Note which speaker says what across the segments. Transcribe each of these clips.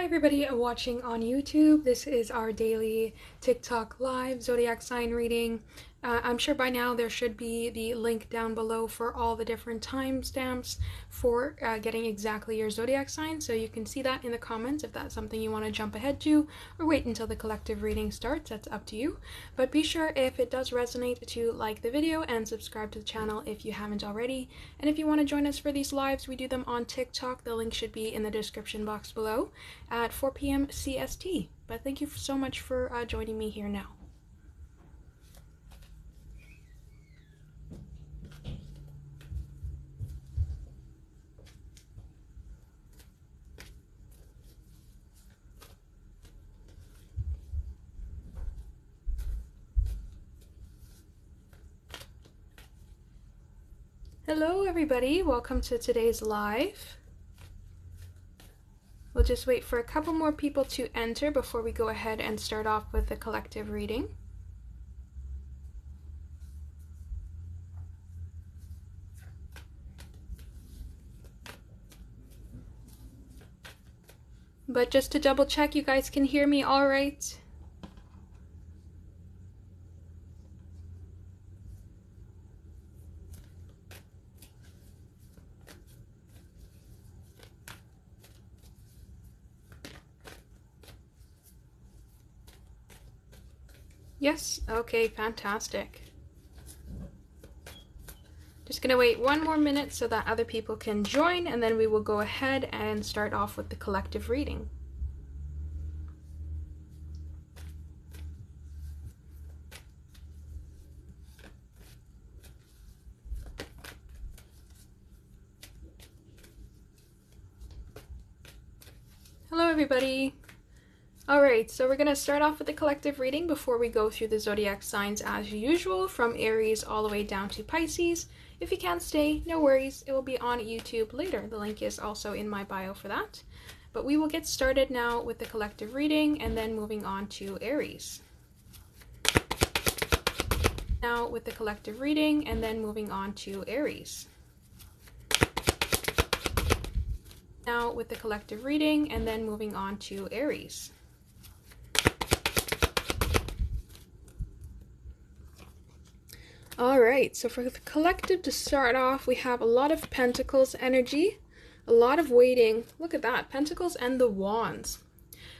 Speaker 1: Hi everybody watching on YouTube. This is our daily TikTok live zodiac sign reading. I'm sure by now there should be the link down below for all the different timestamps for getting exactly your zodiac sign, so you can see that in the comments if that's something you want to jump ahead to or wait until the collective reading starts. That's up to you. But be sure, if it does resonate, to like the video and subscribe to the channel if you haven't already. And if you want to join us for these lives, we do them on TikTok. The link should be in the description box below at 4 p.m. CST. But thank you so much for joining me here now. Hello everybody, welcome to today's live. We'll just wait for a couple more people to enter before we go ahead and start off with the collective reading. But just to double check, you guys can hear me all right? Yes? Okay, fantastic. Just gonna wait one more minute so that other people can join, and then we will go ahead and start off with the collective reading. Hello everybody. Alright, so we're going to start off with the collective reading before we go through the zodiac signs as usual, from Aries all the way down to Pisces. If you can't stay, no worries, it will be on YouTube later. The link is also in my bio for that. But we will get started now with the collective reading and then moving on to Aries. Now with the collective reading and then moving on to Aries. Now with the collective reading and then moving on to Aries. Alright, so for the collective to start off, we have a lot of Pentacles energy, a lot of waiting. Look at that, Pentacles and the Wands.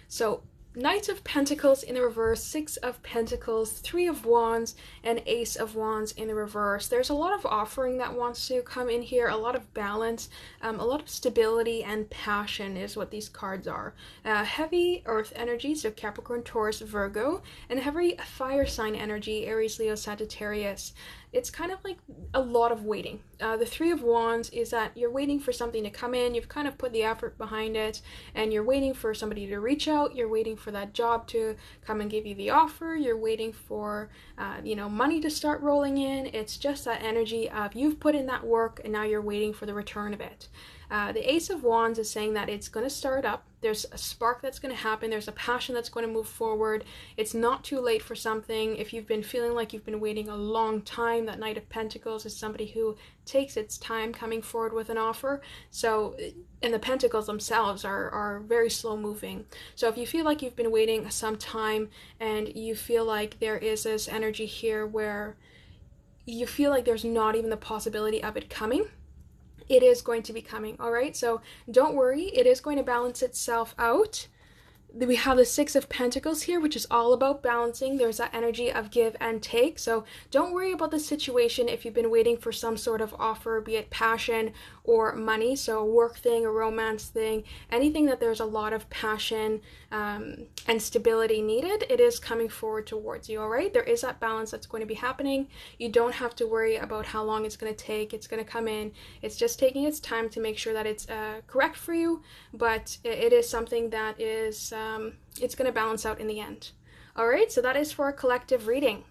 Speaker 1: So Knight of Pentacles in the reverse, Six of Pentacles, Three of Wands, and Ace of Wands in the reverse. There's a lot of offering that wants to come in here, a lot of balance, a lot of stability and passion is what these cards are. Heavy earth energy, so Capricorn, Taurus, Virgo, and heavy fire sign energy, Aries, Leo, Sagittarius. It's kind of like a lot of waiting. The Three of Wands is that you're waiting for something to come in, you've kind of put the effort behind it, and you're waiting for somebody to reach out, you're waiting for that job to come and give you the offer, you're waiting for money to start rolling in. It's just that energy of you've put in that work and now you're waiting for the return of it. The Ace of Wands is saying that it's going to start up. There's a spark that's going to happen. There's a passion that's going to move forward. It's not too late for something. If you've been feeling like you've been waiting a long time, that Knight of Pentacles is somebody who takes its time coming forward with an offer. So, and the Pentacles themselves are very slow moving. So if you feel like you've been waiting some time and you feel like there is this energy here where you feel like there's not even the possibility of it coming, it is going to be coming, all right? So don't worry, it is going to balance itself out. We have the Six of Pentacles here, which is all about balancing. There's that energy of give and take. So don't worry about the situation if you've been waiting for some sort of offer, be it passion or money. So a work thing, a romance thing, anything that there's a lot of passion and stability needed, it is coming forward towards you, all right? There is that balance that's going to be happening. You don't have to worry about how long it's going to take. It's going to come in. It's just taking its time to make sure that it's correct for you, but it is something that is it's going to balance out in the end. All right, so that is for a collective reading.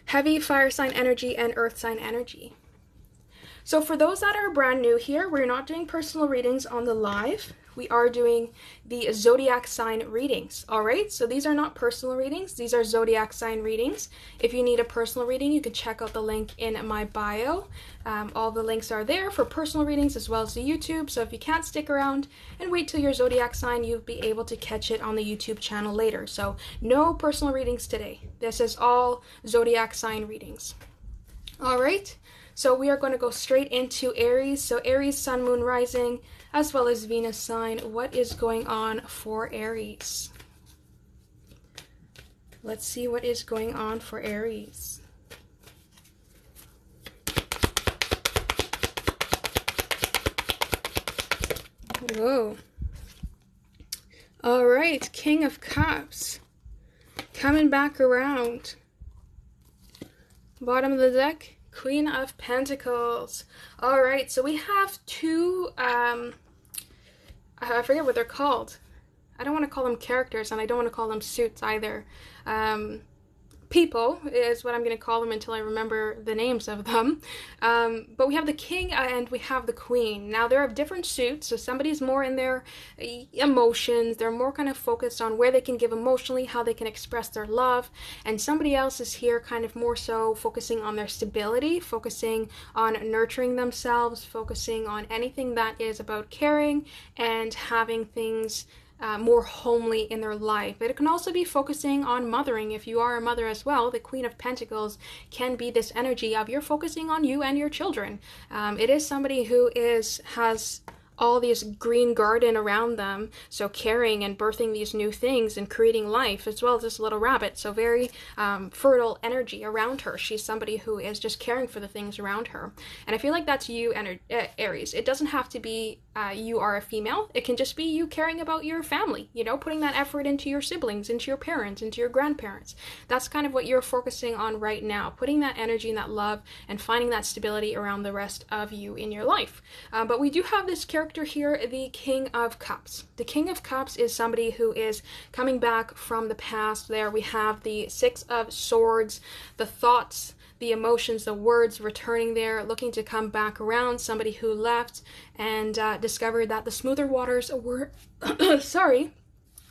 Speaker 1: Heavy fire sign energy and earth sign energy. So for those that are brand new here, we're not doing personal readings on the live. we are doing the zodiac sign readings. All right, so these are not personal readings, these are zodiac sign readings. If you need a personal reading, you can check out the link in my bio. All the links are there for personal readings as well as the YouTube, so if you can't stick around and wait till your zodiac sign, you'll be able to catch it on the YouTube channel later. So no personal readings today. This is all zodiac sign readings. All right, so we are going to go straight into Aries. So Aries, Sun, Moon, Rising, as well as Venus sign. What is going on for Aries? Let's see what is going on for Aries. Whoa. All right, King of Cups. Coming back around. Bottom of the deck, Queen of Pentacles. All right, so we have two, I forget what they're called. I don't want to call them characters, and I don't want to call them suits either. People is what I'm going to call them until I remember the names of them. But we have the king and we have the queen. Now, they're of different suits, so somebody's more in their emotions. They're more kind of focused on where they can give emotionally, how they can express their love. And somebody else is here kind of more so focusing on their stability, focusing on nurturing themselves, focusing on anything that is about caring and having things more homely in their life. But it can also be focusing on mothering. If you are a mother as well, the Queen of Pentacles can be this energy of you're focusing on you and your children. It is somebody who has all this green garden around them, so caring and birthing these new things and creating life, as well as this little rabbit, so very fertile energy around her. She's somebody who is just caring for the things around her, and I feel like that's you, Aries. It doesn't have to be you are a female. It can just be you caring about your family, you know, putting that effort into your siblings, into your parents, into your grandparents. That's kind of what you're focusing on right now, putting that energy and that love and finding that stability around the rest of you in your life. But we do have this character here, the King of Cups. The King of Cups is somebody who is coming back from the past. There we have the Six of Swords, the thoughts, the emotions, the words returning there, looking to come back around, somebody who left and discovered that the smoother waters were,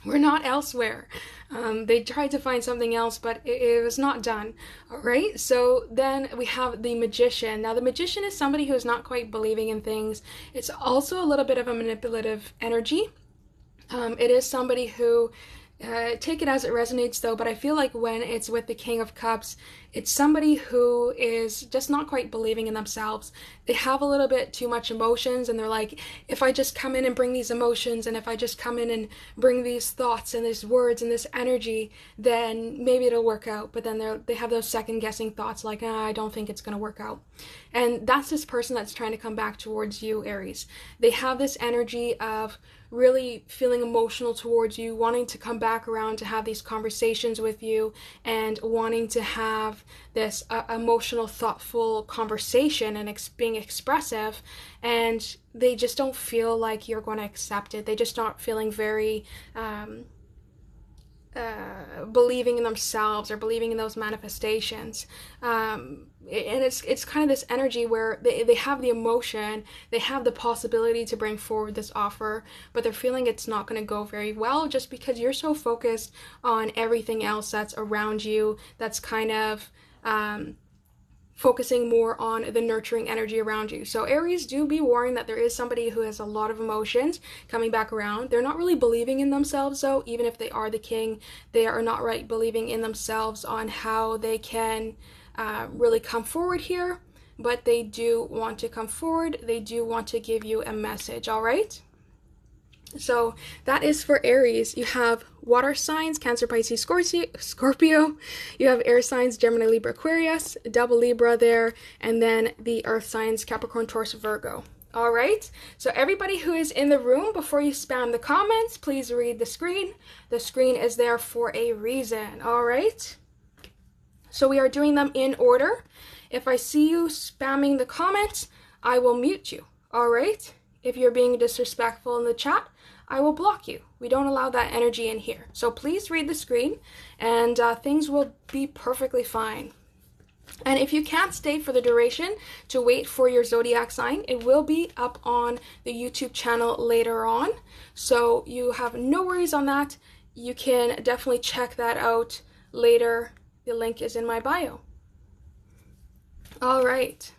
Speaker 1: were not elsewhere. They tried to find something else, but it was not done. All right, so then we have the Magician. Now, the Magician is somebody who is not quite believing in things. It's also a little bit of a manipulative energy. It is somebody who, take it as it resonates though, but I feel like when it's with the King of Cups, it's somebody who is just not quite believing in themselves. They have a little bit too much emotions, and they're like, if I just come in and bring these emotions, and if I just come in and bring these thoughts and these words and this energy, then maybe it'll work out. But then they have those second guessing thoughts like, I don't think it's going to work out. And that's this person that's trying to come back towards you, Aries. They have this energy of really feeling emotional towards you, wanting to come back around to have these conversations with you, and wanting to have this emotional, thoughtful conversation and being expressive, and they just don't feel like you're going to accept it. They just aren't feeling very believing in themselves or believing in those manifestations. And it's kind of this energy where they have the emotion, they have the possibility to bring forward this offer, but they're feeling it's not going to go very well just because you're so focused on everything else that's around you, that's kind of focusing more on the nurturing energy around you. So Aries, do be warned that there is somebody who has a lot of emotions coming back around. They're not really believing in themselves though. Even if they are the king, they are not right believing in themselves on how they can really come forward here, but they do want to come forward. They do want to give you a message. All right, so that is for Aries. You have water signs, Cancer, Pisces, Scorpio. You have air signs, Gemini, Libra, Aquarius, double Libra there, and then the earth signs, Capricorn, Taurus, Virgo. All right, so everybody who is in the room, before you spam the comments, please read the screen. The screen is there for a reason. All right, so we are doing them in order. If I see you spamming the comments, I will mute you. All right, if you're being disrespectful in the chat, I will block you. We don't allow that energy in here. So please read the screen, and things will be perfectly fine. And if you can't stay for the duration to wait for your zodiac sign, it will be up on the YouTube channel later on. So you have no worries on that. You can definitely check that out later. The link is in my bio. All right.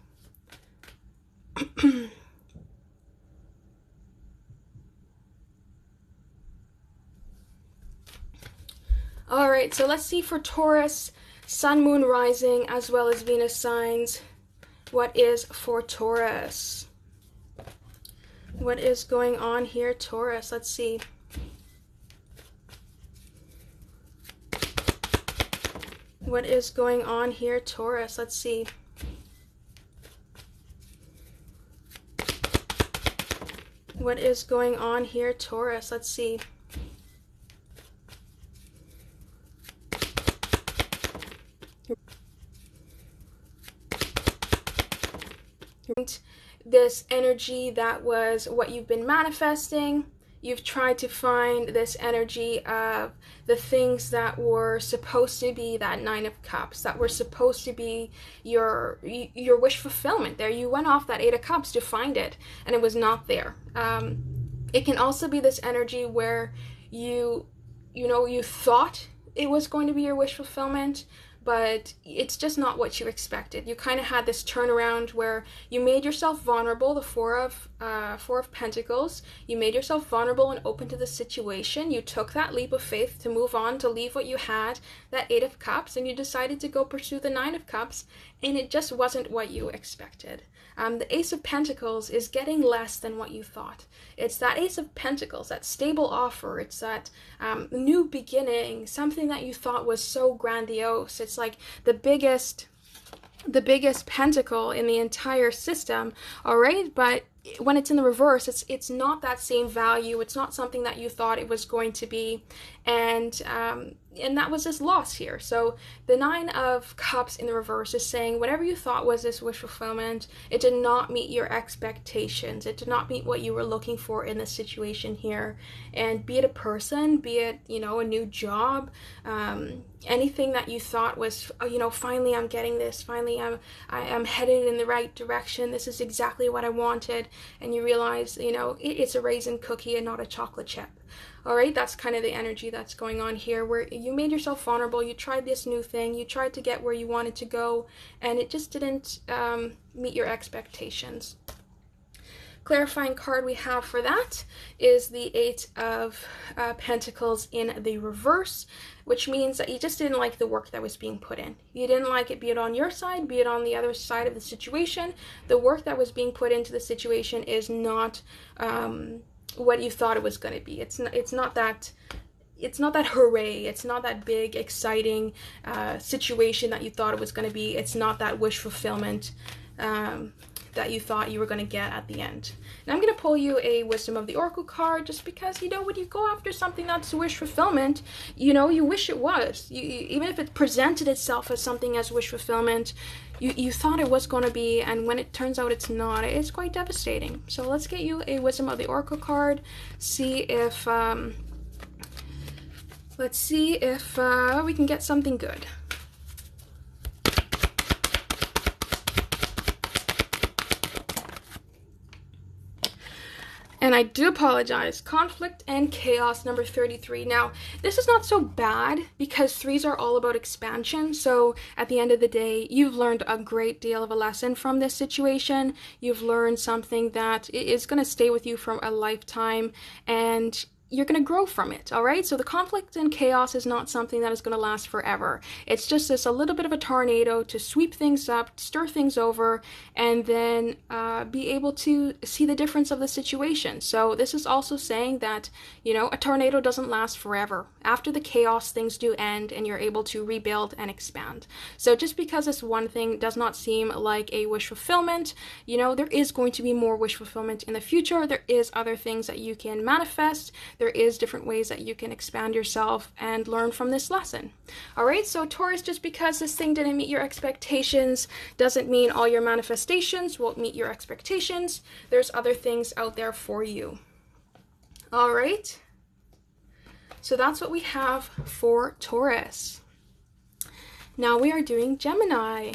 Speaker 1: All right, so let's see for Taurus, Sun, Moon, Rising, as well as Venus signs. What is for Taurus? What is going on here, Taurus? Let's see. What is going on here, Taurus? Let's see. What is going on here, Taurus? Let's see. This energy that was what you've been manifesting. You've tried to find this energy of the things that were supposed to be that Nine of Cups, that were supposed to be your wish fulfillment. There, you went off that Eight of Cups to find it, and it was not there. It can also be this energy where you thought it was going to be your wish fulfillment, but it's just not what you expected. You kind of had this turnaround where you made yourself vulnerable, the Four of Pentacles. You made yourself vulnerable and open to the situation. You took that leap of faith to move on, to leave what you had, that Eight of Cups, and you decided to go pursue the Nine of Cups, and it just wasn't what you expected. The Ace of Pentacles is getting less than what you thought. It's that Ace of Pentacles, that stable offer. It's that new beginning, something that you thought was so grandiose. It's like the biggest pentacle in the entire system, all right? But when it's in the reverse, it's not that same value. It's not something that you thought it was going to be, and that was just lost here. So the Nine of Cups in the reverse is saying whatever you thought was this wish fulfillment, it did not meet your expectations. It did not meet what you were looking for in this situation here. And be it a person, be it a new job, anything that you thought was finally I'm getting this, finally I'm headed in the right direction, this is exactly what I wanted, and you realize it's a raisin cookie and not a chocolate chip. All right, that's kind of the energy that's going on here, where you made yourself vulnerable, you tried this new thing, you tried to get where you wanted to go, and it just didn't meet your expectations. Clarifying card we have for that is the Eight of Pentacles in the reverse, which means that you just didn't like the work that was being put in. You didn't like it, be it on your side, be it on the other side of the situation. The work that was being put into the situation is not what you thought it was going to be. It's not that hooray, it's not that big, exciting situation that you thought it was going to be. It's not that wish fulfillment that you thought you were going to get at the end. And I'm going to pull you a Wisdom of the Oracle card, just because, when you go after something that's wish fulfillment, you wish it was. Even if it presented itself as something as wish fulfillment, you thought it was going to be, and when it turns out it's not, it's quite devastating. So let's get you a Wisdom of the Oracle card, see if we can get something good. And I do apologize. Conflict and Chaos, number 33. Now, this is not so bad because threes are all about expansion. So at the end of the day, you've learned a great deal of a lesson from this situation. You've learned something that is going to stay with you for a lifetime, and you're going to grow from it, all right? So the conflict and chaos is not something that is going to last forever. It's just a little bit of a tornado to sweep things up, stir things over, and then be able to see the difference of the situation. So this is also saying that, a tornado doesn't last forever. After the chaos, things do end, and you're able to rebuild and expand. So just because this one thing does not seem like a wish fulfillment, there is going to be more wish fulfillment in the future. There is other things that you can manifest. There is different ways that you can expand yourself and learn from this lesson. All right, so Taurus, just because this thing didn't meet your expectations doesn't mean all your manifestations won't meet your expectations. There's other things out there for you. All right, so that's what we have for Taurus. Now we are doing Gemini.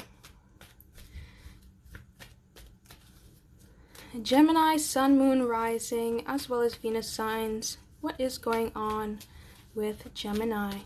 Speaker 1: Gemini, Sun, Moon, Rising, as well as Venus signs. What is going on with Gemini?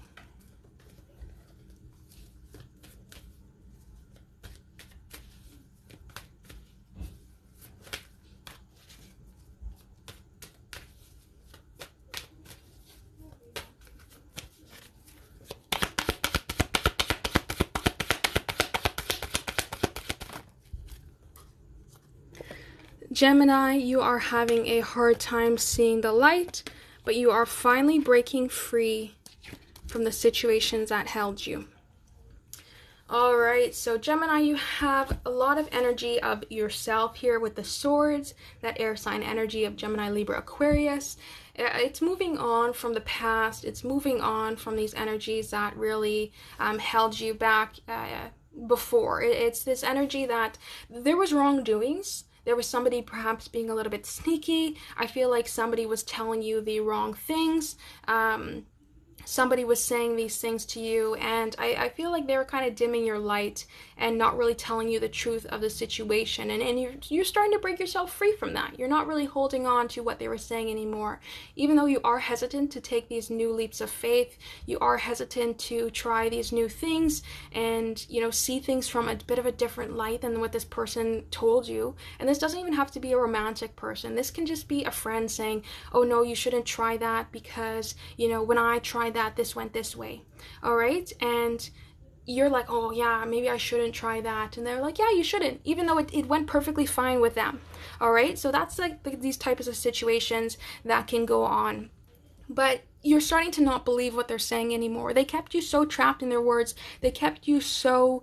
Speaker 1: Gemini, you are having a hard time seeing the light, but you are finally breaking free from the situations that held you. Alright, so Gemini, you have a lot of energy of yourself here with the swords, that air sign energy of Gemini, Libra, Aquarius. It's moving on from the past. It's moving on from these energies that really held you back before. It's this energy that there was wrongdoings. There was somebody perhaps being a little bit sneaky. I feel like somebody was telling you the wrong things. Somebody was saying these things to you, and I feel like they were kind of dimming your light and not really telling you the truth of the situation. And you're starting to break yourself free from that. You're not really holding on to what they were saying anymore. Even though you are hesitant to take these new leaps of faith, you are hesitant to try these new things and, you know, see things from a bit of a different light than what this person told you. And this doesn't even have to be a romantic person. This can just be a friend saying, oh no, you shouldn't try that because, you know, when I tried that, this went this way. All right. And you're like, oh yeah, maybe I shouldn't try that. And they're like, yeah, you shouldn't, even though it went perfectly fine with them. All right. So that's like these types of situations that can go on. But you're starting to not believe what they're saying anymore. They kept you so trapped in their words. They kept you so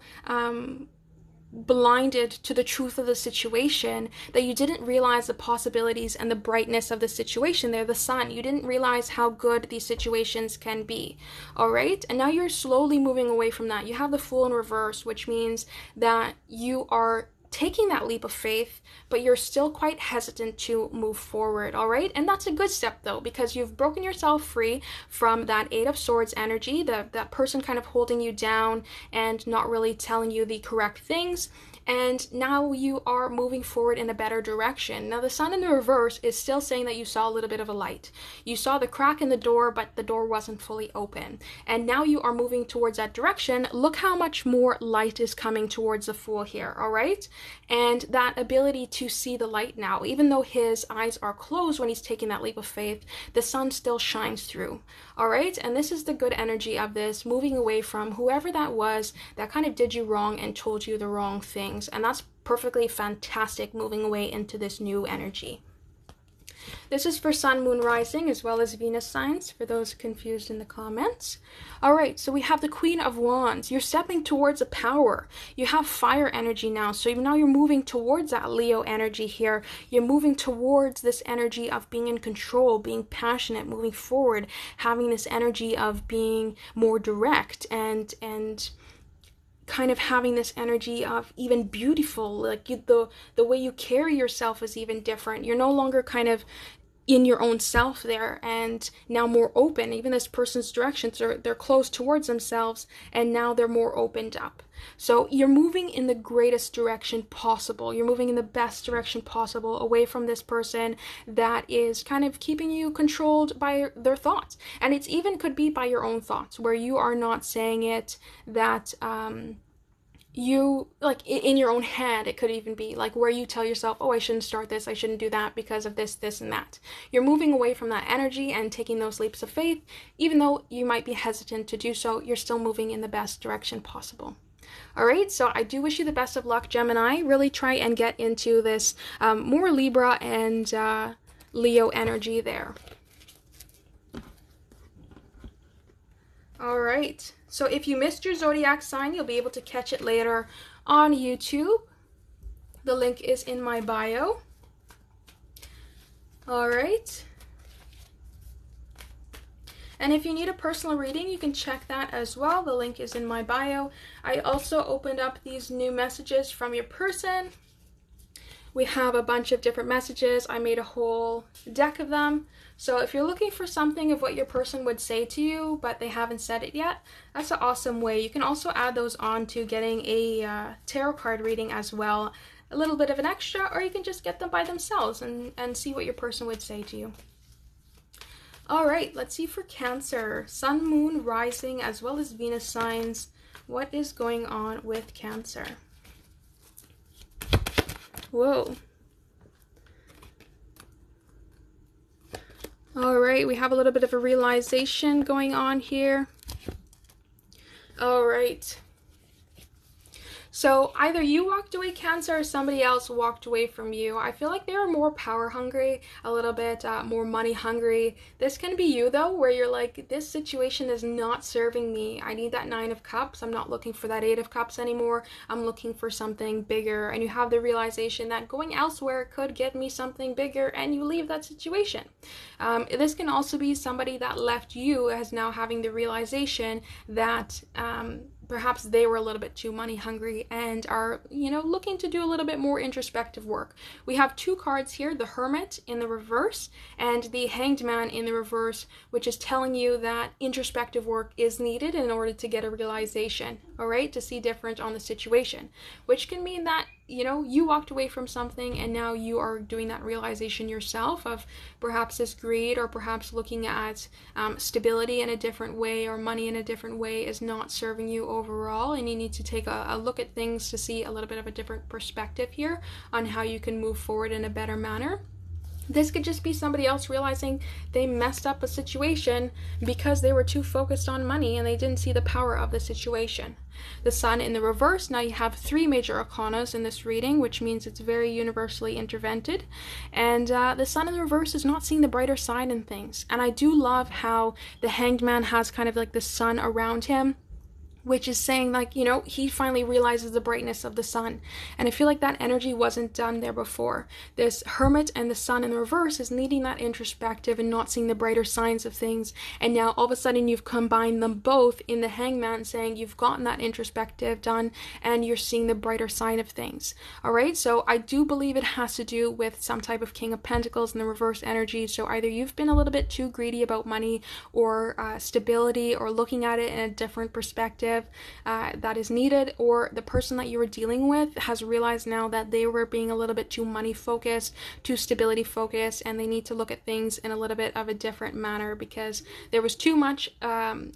Speaker 1: blinded to the truth of the situation that you didn't realize the possibilities and the brightness of the situation. They're the sun. You didn't realize how good these situations can be. All right. And now you're slowly moving away from that. You have the Fool in reverse, which means that you are taking that leap of faith, but you're still quite hesitant to move forward. All right. And that's a good step though, because you've broken yourself free from that Eight of Swords energy, that person kind of holding you down and not really telling you the correct things. And now you are moving forward in a better direction. Now the Sun in the reverse is still saying that you saw a little bit of a light. You saw the crack in the door, but the door wasn't fully open. And now you are moving towards that direction. Look how much more light is coming towards the Fool here, all right? And that ability to see the light now, even though his eyes are closed when he's taking that leap of faith, the sun still shines through, all right? And this is the good energy of this, moving away from whoever that was that kind of did you wrong and told you the wrong thing. And that's perfectly fantastic, moving away into this new energy. This is for Sun, Moon, Rising, as well as Venus signs, for those confused in the comments. All right, so we have the Queen of Wands. You're stepping towards a power. You have fire energy now, so now you're moving towards that Leo energy here. You're moving towards this energy of being in control, being passionate, moving forward, having this energy of being more direct and kind of having this energy of even beautiful, like the way you carry yourself is even different. You're no longer kind of in your own self there, and now more open. Even this person's directions they're closed towards themselves, and now they're more opened up. So you're moving in the greatest direction possible. You're moving in the best direction possible, away from this person that is kind of keeping you controlled by their thoughts. And it's even could be by your own thoughts, where you are not saying it, that you, like in your own head, it could even be like where you tell yourself, oh, I shouldn't start this, I shouldn't do that because of this, this, and that. You're moving away from that energy and taking those leaps of faith. Even though you might be hesitant to do so, you're still moving in the best direction possible. All right, so I do wish you the best of luck, Gemini. Really try and get into this more Libra and Leo energy there. All right, so if you missed your zodiac sign, you'll be able to catch it later on YouTube. The link is in my bio. All right. And if you need a personal reading, you can check that as well. The link is in my bio. I also opened up these new messages from your person. We have a bunch of different messages. I made a whole deck of them. So if you're looking for something of what your person would say to you, but they haven't said it yet, that's an awesome way. You can also add those on to getting a tarot card reading as well. a little bit of an extra, or you can just get them by themselves and see what your person would say to you. All right, let's see for Cancer. Sun, Moon, Rising, as well as Venus signs. What is going on with Cancer? Whoa. All right, we have a little bit of a realization going on here. All right. So either you walked away, Cancer, or somebody else walked away from you. I feel like they were more power hungry, a little bit more money hungry. This can be you though, where you're like, this situation is not serving me. I need that 9 of Cups. I'm not looking for that 8 of Cups anymore. I'm looking for something bigger. And you have the realization that going elsewhere could get me something bigger, and you leave that situation. This can also be somebody that left you as now having the realization that perhaps they were a little bit too money hungry and are, you know, looking to do a little bit more introspective work. We have 2 cards here, the Hermit in the reverse and the Hanged Man in the reverse, which is telling you that introspective work is needed in order to get a realization, all right, to see different on the situation, which can mean that, you know, you walked away from something and now you are doing that realization yourself of perhaps this greed, or perhaps looking at stability in a different way or money in a different way is not serving you overall, and you need to take a look at things to see a little bit of a different perspective here on how you can move forward in a better manner. This could just be somebody else realizing they messed up a situation because they were too focused on money and they didn't see the power of the situation. The Sun in the reverse, now you have 3 major arcanas in this reading, which means it's very universally intervented. And the Sun in the reverse is not seeing the brighter side in things. And I do love how the Hanged Man has kind of like the sun around him, which is saying, like, you know, he finally realizes the brightness of the sun. And I feel like that energy wasn't done there before. This Hermit and the Sun in the reverse is needing that introspective and not seeing the brighter signs of things. And now all of a sudden you've combined them both in the Hangman, saying you've gotten that introspective done and you're seeing the brighter side of things. All right, so I do believe it has to do with some type of King of Pentacles in the reverse energy. So either you've been a little bit too greedy about money or stability, or looking at it in a different perspective that is needed, or the person that you were dealing with has realized now that they were being a little bit too money focused, too stability focused, and they need to look at things in a little bit of a different manner because there was too much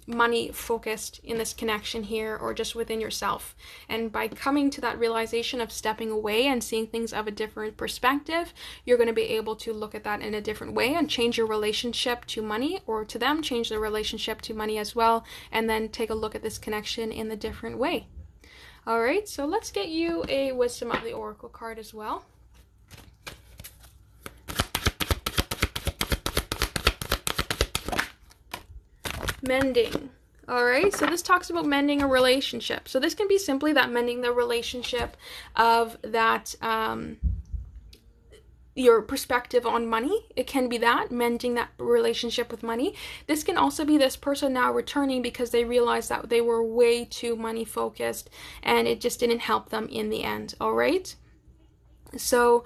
Speaker 1: money focused in this connection here, or just within yourself. And by coming to that realization of stepping away and seeing things of a different perspective, you're going to be able to look at that in a different way and change your relationship to money, or to them change their relationship to money as well, and then take a look at this connection in the different way. All right, so let's get you a Wisdom of the Oracle card as well. Mending. All right, so this talks about mending a relationship. So this can be simply that mending the relationship of that your perspective on money. It can be that, mending that relationship with money. This can also be this person now returning because they realized that they were way too money focused and it just didn't help them in the end. All right, so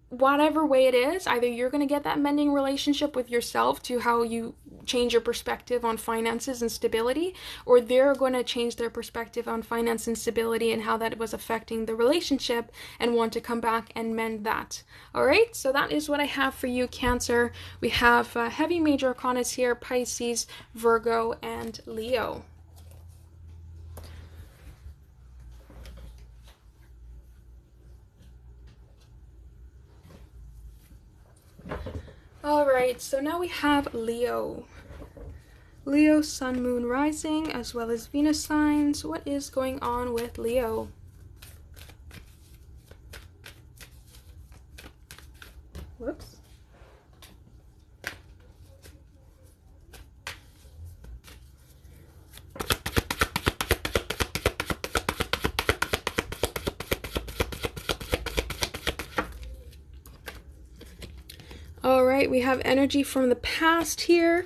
Speaker 1: whatever way it is, either you're going to get that mending relationship with yourself to how you change your perspective on finances and stability, or they're going to change their perspective on finance and stability and how that was affecting the relationship and want to come back and mend that. All right, so that is what I have for you, Cancer. We have heavy major arcanas here: Pisces, Virgo, and Leo. All right, so now we have Leo. Leo, Sun, Moon, Rising, as well as Venus signs. What is going on with Leo? Whoops. All right, we have energy from the past here.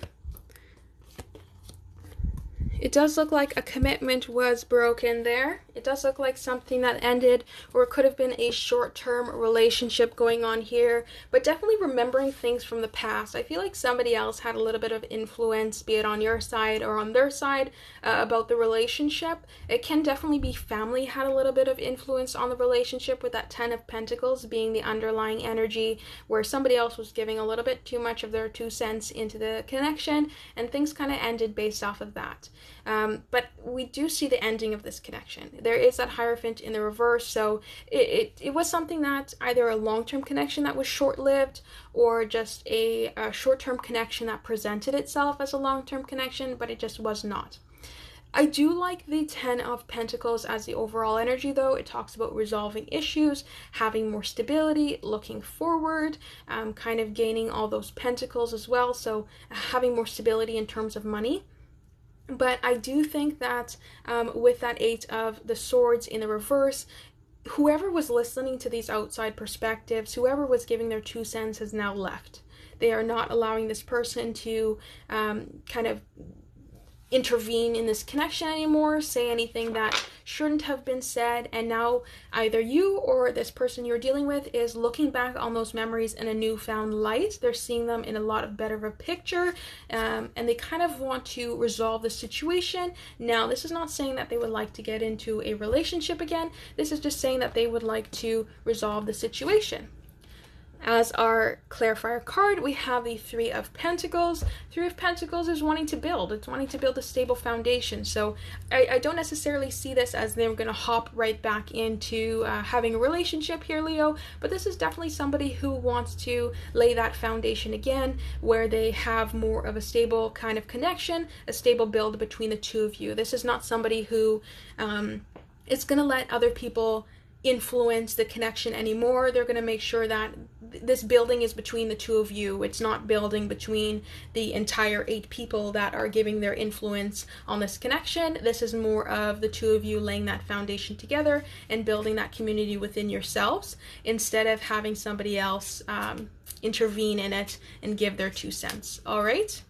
Speaker 1: It does look like a commitment was broken there. It does look like something that ended, or it could have been a short-term relationship going on here, but definitely remembering things from the past. I feel like somebody else had a little bit of influence, be it on your side or on their side, about the relationship. It can definitely be family had a little bit of influence on the relationship, with that 10 of Pentacles being the underlying energy, where somebody else was giving a little bit too much of their 2 cents into the connection, and things kind of ended based off of that. But we do see the ending of this connection. There is that Hierophant in the reverse, so it was something that either a long-term connection that was short-lived, or just a short-term connection that presented itself as a long-term connection, but it just was not. I do like the 10 of Pentacles as the overall energy, though. It talks about resolving issues, having more stability, looking forward, kind of gaining all those pentacles as well, so having more stability in terms of money. But I do think that with that 8 of the Swords in the reverse, whoever was listening to these outside perspectives, whoever was giving their 2 cents has now left. They are not allowing this person to kind of intervene in this connection anymore, say anything that shouldn't have been said, and now either you or this person you're dealing with is looking back on those memories in a newfound light. They're seeing them in a lot of better of a picture, and they kind of want to resolve the situation. Now, this is not saying that they would like to get into a relationship again. This is just saying that they would like to resolve the situation. As our clarifier card, we have the 3 of Pentacles. 3 of Pentacles is wanting to build. It's wanting to build a stable foundation. So I don't necessarily see this as they're going to hop right back into having a relationship here, Leo. But this is definitely somebody who wants to lay that foundation again, where they have more of a stable kind of connection, a stable build between the two of you. This is not somebody who is going to let other people influence the connection anymore. They're going to make sure that this building is between the two of you. It's not building between the entire 8 people that are giving their influence on this connection. This is more of the two of you laying that foundation together and building that community within yourselves, instead of having somebody else intervene in it and give their 2 cents. All right?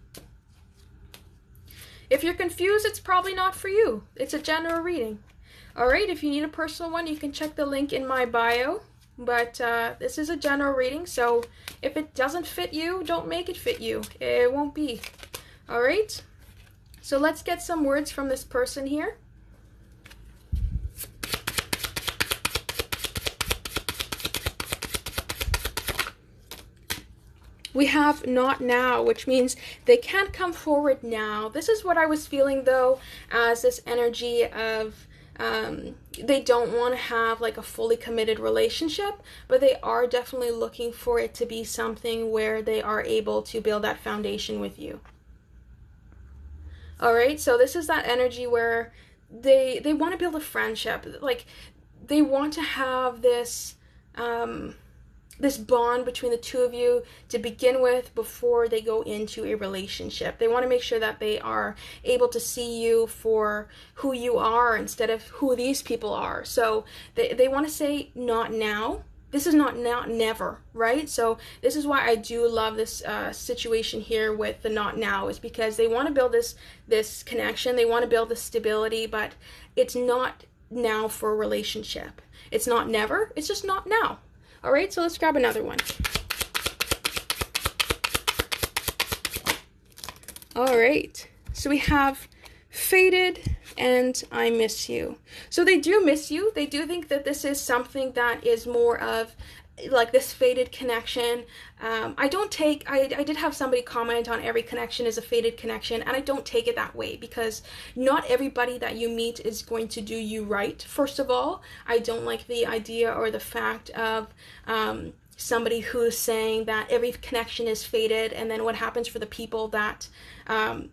Speaker 1: If you're confused, it's probably not for you. It's a general reading. Alright, if you need a personal one, you can check the link in my bio, but this is a general reading, so if it doesn't fit you, don't make it fit you. It won't be. Alright, so let's get some words from this person here. We have not now, which means they can't come forward now. This is what I was feeling, though, as this energy of they don't want to have like a fully committed relationship, but they are definitely looking for it to be something where they are able to build that foundation with you. All right, so this is that energy where they want to build a friendship. Like, they want to have this this bond between the two of you to begin with before they go into a relationship. They want to make sure that they are able to see you for who you are instead of who these people are. So they want to say not now. This is not now, never, right? So this is why I do love this situation here with the not now, is because they want to build this connection. They want to build this stability, but it's not now for a relationship. It's not never, it's just not now. All right, so let's grab another one. All right, so we have Faded and I Miss You. So they do miss you. They do think that this is something that is more of like this faded connection. I did have somebody comment on every connection is a faded connection, and I don't take it that way, because not everybody that you meet is going to do you right. First of all, I don't like the idea or the fact of somebody who's saying that every connection is faded, and then what happens for the people that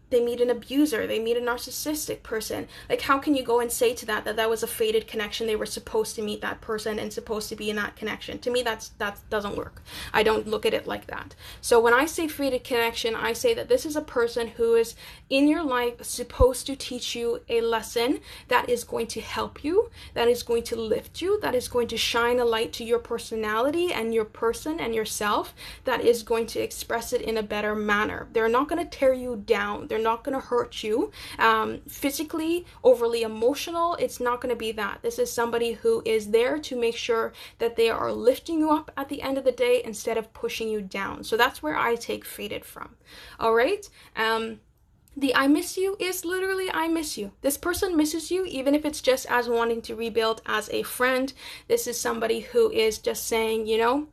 Speaker 1: they meet an abuser, they meet a narcissistic person. Like, how can you go and say to that was a faded connection? They were supposed to meet that person and supposed to be in that connection. To me, that doesn't work. I don't look at it like that. So when I say faded connection, I say that this is a person who is in your life supposed to teach you a lesson that is going to help you, that is going to lift you, that is going to shine a light to your personality and your person and yourself that is going to express it in a better manner. They're not going to tear you down. They're not going to hurt you physically, overly emotional. It's not going to be that. This is somebody who is there to make sure that they are lifting you up at the end of the day instead of pushing you down. So that's where I take fated from. All right. The I miss you is literally I miss you. This person misses you, even if it's just as wanting to rebuild as a friend. This is somebody who is just saying, you know,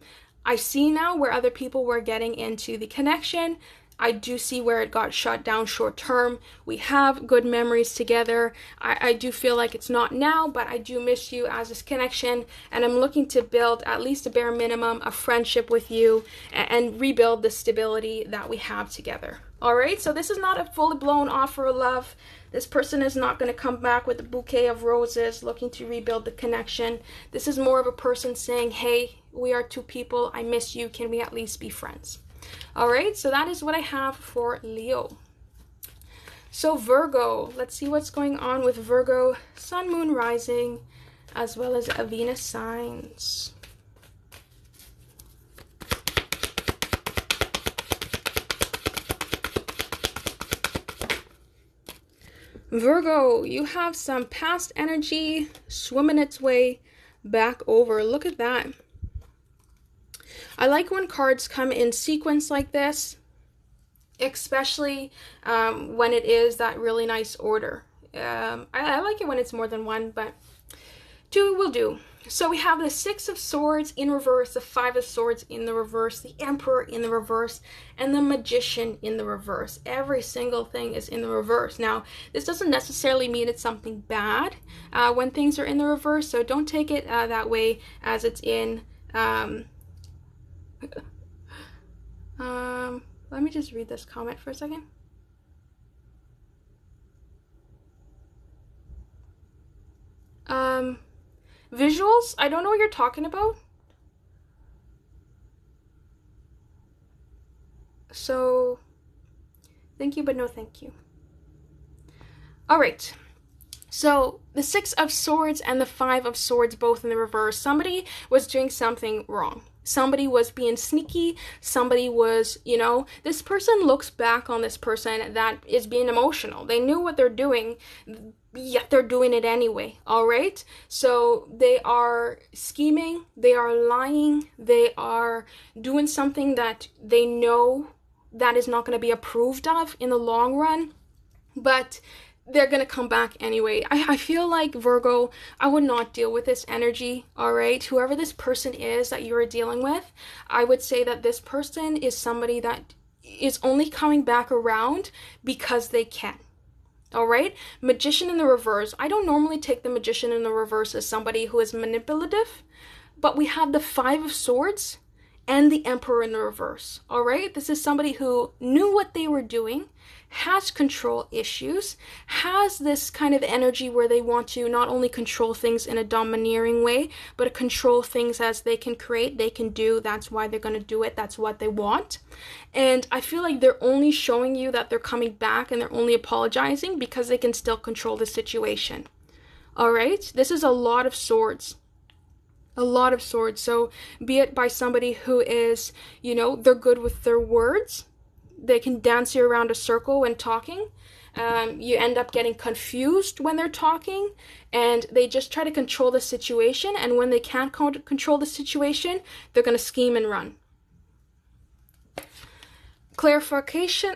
Speaker 1: I see now where other people were getting into the connection. I do see where it got shut down short term. We have good memories together. I do feel like it's not now, but I do miss you as this connection. And I'm looking to build at least a bare minimum, a friendship with you and rebuild the stability that we have together. All right, so this is not a fully blown offer of love. This person is not going to come back with a bouquet of roses looking to rebuild the connection. This is more of a person saying, hey, we are two people. I miss you. Can we at least be friends? All right, so that is what I have for Leo. So Virgo, let's see what's going on with Virgo, Sun, Moon, Rising, as well as Venus signs. Virgo, you have some past energy swimming its way back over. Look at that. I like when cards come in sequence like this, especially when it is that really nice order. I like it when it's more than one, but two will do. So we have the Six of Swords in reverse, the Five of Swords in the reverse, the Emperor in the reverse, and the Magician in the reverse. Every single thing is in the reverse. Now, this doesn't necessarily mean it's something bad when things are in the reverse, so don't take it that way as it's in... let me just read this comment for a second. Visuals? I don't know what you're talking about. So, thank you, but no thank you. All right. So, the Six of Swords and the Five of Swords both in the reverse. Somebody was doing something wrong. Somebody was being sneaky. Somebody was, you know, this person looks back on this person that is being emotional. They knew what they're doing, yet they're doing it anyway, all right? So they are scheming, they are lying, they are doing something that they know that is not going to be approved of in the long run, but they're going to come back anyway. I feel like, Virgo, I would not deal with this energy, all right? Whoever this person is that you're dealing with, I would say that this person is somebody that is only coming back around because they can. All right? Magician in the reverse. I don't normally take the Magician in the reverse as somebody who is manipulative, but we have the Five of Swords and the Emperor in the reverse. All right? This is somebody who knew what they were doing, has control issues, has this kind of energy where they want to not only control things in a domineering way, but control things as they can create, they can do. That's why they're going to do it. That's what they want. And I feel like they're only showing you that they're coming back and they're only apologizing because they can still control the situation. All right? This is a lot of swords. A lot of swords. So be it by somebody who is, you know, they're good with their words. They can dance you around a circle when talking. You end up getting confused when they're talking, and they just try to control the situation, and when they can't control the situation, they're going to scheme and run. Clarification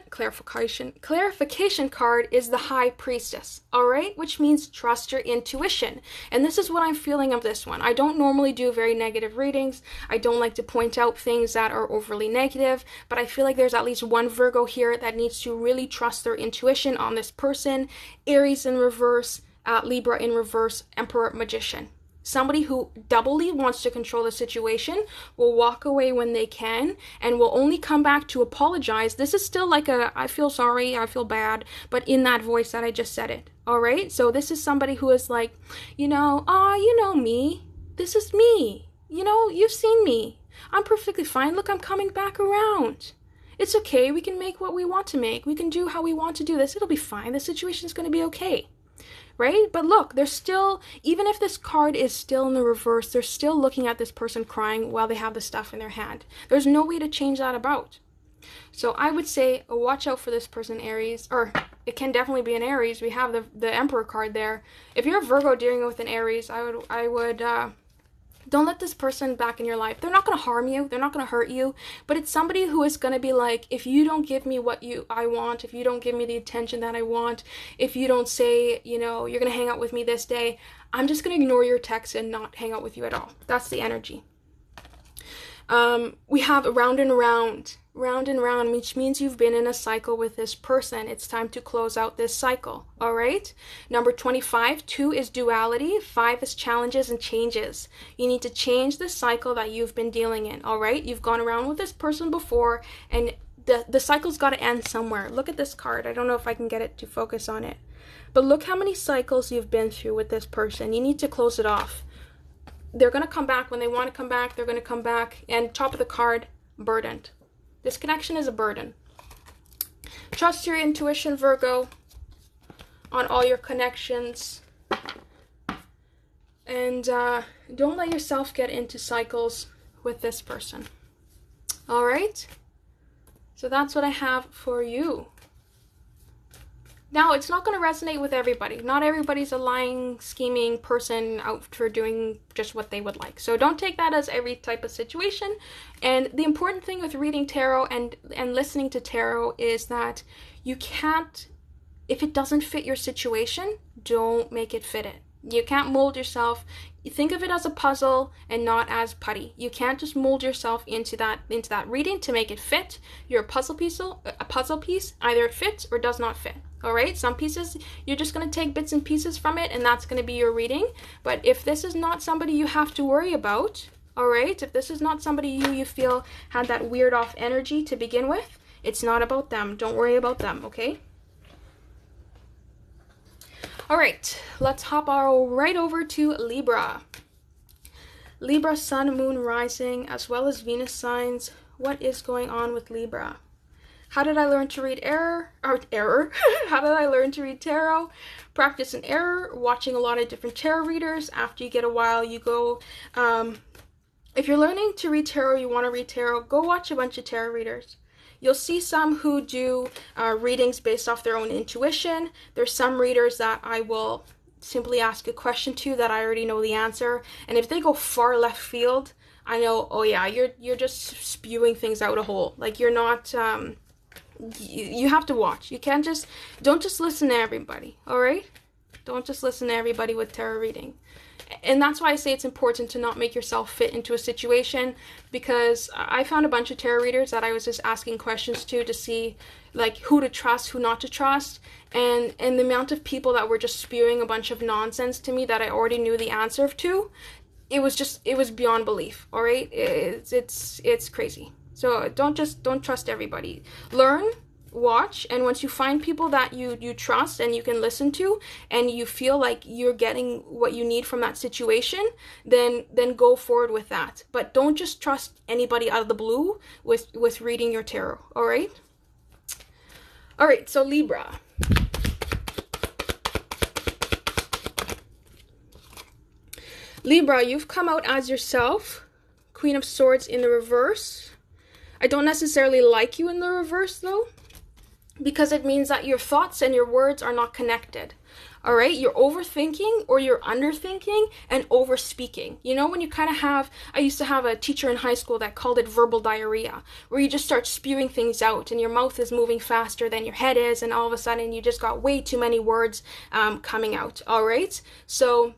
Speaker 1: card is the High Priestess, all right? Which means trust your intuition. And this is what I'm feeling of this one. I don't normally do very negative readings. I don't like to point out things that are overly negative, but I feel like there's at least one Virgo here that needs to really trust their intuition on this person. Aries in reverse, Libra in reverse, Emperor, Magician. Somebody who doubly wants to control the situation will walk away when they can and will only come back to apologize. This is still like a, I feel sorry, I feel bad, but in that voice that I just said it. All right? So this is somebody who is like, you know, you know me. This is me. You know, you've seen me. I'm perfectly fine. Look, I'm coming back around. It's okay. We can make what we want to make. We can do how we want to do this. It'll be fine. The situation's going to be okay. right? But look, they're still, even if this card is still in the reverse, they're still looking at this person crying while they have the stuff in their hand. There's no way to change that about. So I would say watch out for this person, Aries, or it can definitely be an Aries. We have the Emperor card there. If you're a Virgo dealing with an Aries, I would don't let this person back in your life. They're not going to harm you. They're not going to hurt you. But it's somebody who is going to be like, if you don't give me what I want, if you don't give me the attention that I want, if you don't say, you know, you're going to hang out with me this day, I'm just going to ignore your texts and not hang out with you at all. That's the energy. We have round and round, which means you've been in a cycle with this person. It's time to close out this cycle, all right? Number 25, 2 is duality, 5 is challenges and changes. You need to change the cycle that you've been dealing in, all right? You've gone around with this person before, and the cycle's got to end somewhere. Look at this card. I don't know if I can get it to focus on it. But look how many cycles you've been through with this person. You need to close it off. They're going to come back when they want to come back. They're going to come back. And top of the card, burdened. This connection is a burden. Trust your intuition, Virgo, on all your connections. And don't let yourself get into cycles with this person. All right? So that's what I have for you. Now, it's not going to resonate with everybody. Not everybody's a lying, scheming person out for doing just what they would like. So don't take that as every type of situation. And the important thing with reading tarot and listening to tarot is that you can't, if it doesn't fit your situation, don't make it fit it. You can't mold yourself. You think of it as a puzzle and not as putty. You can't just mold yourself into that reading to make it fit. You're a puzzle piece. Either it fits or does not fit. All right. Some pieces you're just going to take bits and pieces from it, and that's going to be your reading. But if this is not somebody you have to worry about, all right. If this is not somebody who you feel had that weird off energy to begin with, it's not about them. Don't worry about them. Okay. All right, let's hop right over to Libra. Libra, Sun, Moon, Rising, as well as Venus signs. What is going on with Libra? How did I learn to read error? How did I learn to read tarot? Practice and error, watching a lot of different tarot readers. After you get a while, you go, if you're learning to read tarot, you want to read tarot, go watch a bunch of tarot readers. You'll see some who do readings based off their own intuition. There's some readers that I will simply ask a question to that I already know the answer. And if they go far left field, I know, oh yeah, you're just spewing things out a hole. Like you're not, you have to watch. You can't don't just listen to everybody, all right? Don't just listen to everybody with tarot reading. And that's why I say it's important to not make yourself fit into a situation, because I found a bunch of tarot readers that I was just asking questions to see like who to trust, who not to trust, and the amount of people that were just spewing a bunch of nonsense to me that I already knew the answer to, it was beyond belief. All right, it's crazy. So don't trust everybody. Learn, watch, and once you find people that you trust and you can listen to, and you feel like you're getting what you need from that situation, then go forward with that. But don't just trust anybody out of the blue with reading your tarot. All right, so Libra. Libra, you've come out as yourself. Queen of Swords in the reverse. I don't necessarily like you in the reverse though, because it means that your thoughts and your words are not connected. All right, you're overthinking or you're underthinking and overspeaking. You know, when you kind of have, I used to have a teacher in high school that called it verbal diarrhea, where you just start spewing things out and your mouth is moving faster than your head is, and all of a sudden you just got way too many words coming out. All right, so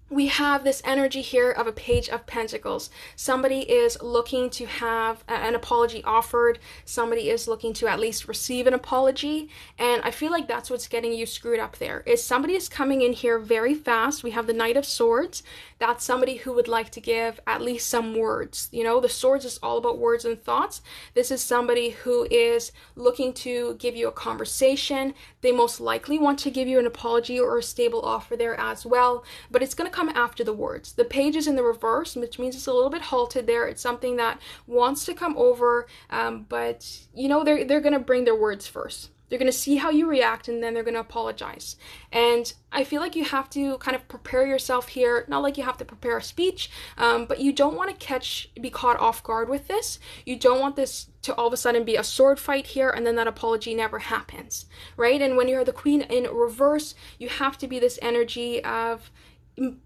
Speaker 1: we have this energy here of a Page of Pentacles. Somebody is looking to have an apology offered. Somebody is looking to at least receive an apology. And I feel like that's what's getting you screwed up there, is somebody is coming in here very fast. We have the Knight of Swords. That's somebody who would like to give at least some words. You know, the Swords is all about words and thoughts. This is somebody who is looking to give you a conversation. They most likely want to give you an apology or a stable offer there as well, but it's going to come after the words. The page is in the reverse, which means it's a little bit halted there. It's something that wants to come over, but you know, they're going to bring their words first. They're going to see how you react, and then they're going to apologize. And I feel like you have to kind of prepare yourself here, not like you have to prepare a speech, but you don't want to be caught off guard with this. You don't want this to all of a sudden be a sword fight here, and then that apology never happens, right? And when you're the Queen in reverse, you have to be this energy of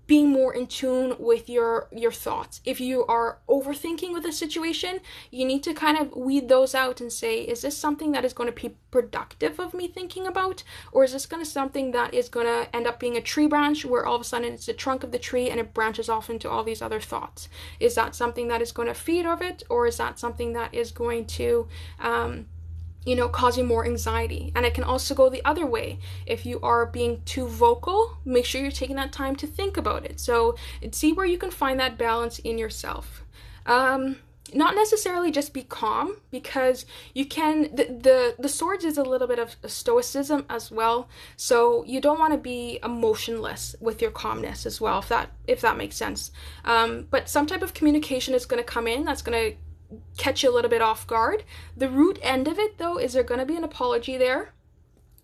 Speaker 1: being more in tune with your thoughts. If you are overthinking with a situation, you need to kind of weed those out and say, is this something that is going to be productive of me thinking about, or is this going to something that is going to end up being a tree branch where all of a sudden it's the trunk of the tree and it branches off into all these other thoughts? Is that something that is going to feed off it, or is that something that is going to cause you more anxiety? And it can also go the other way. If you are being too vocal, make sure you're taking that time to think about it. So see where you can find that balance in yourself. Not necessarily just be calm, because you can, the swords is a little bit of stoicism as well. So you don't want to be emotionless with your calmness as well, if that makes sense. But some type of communication is going to come in that's going to catch you a little bit off guard. The root end of it, though, is there going to be an apology there.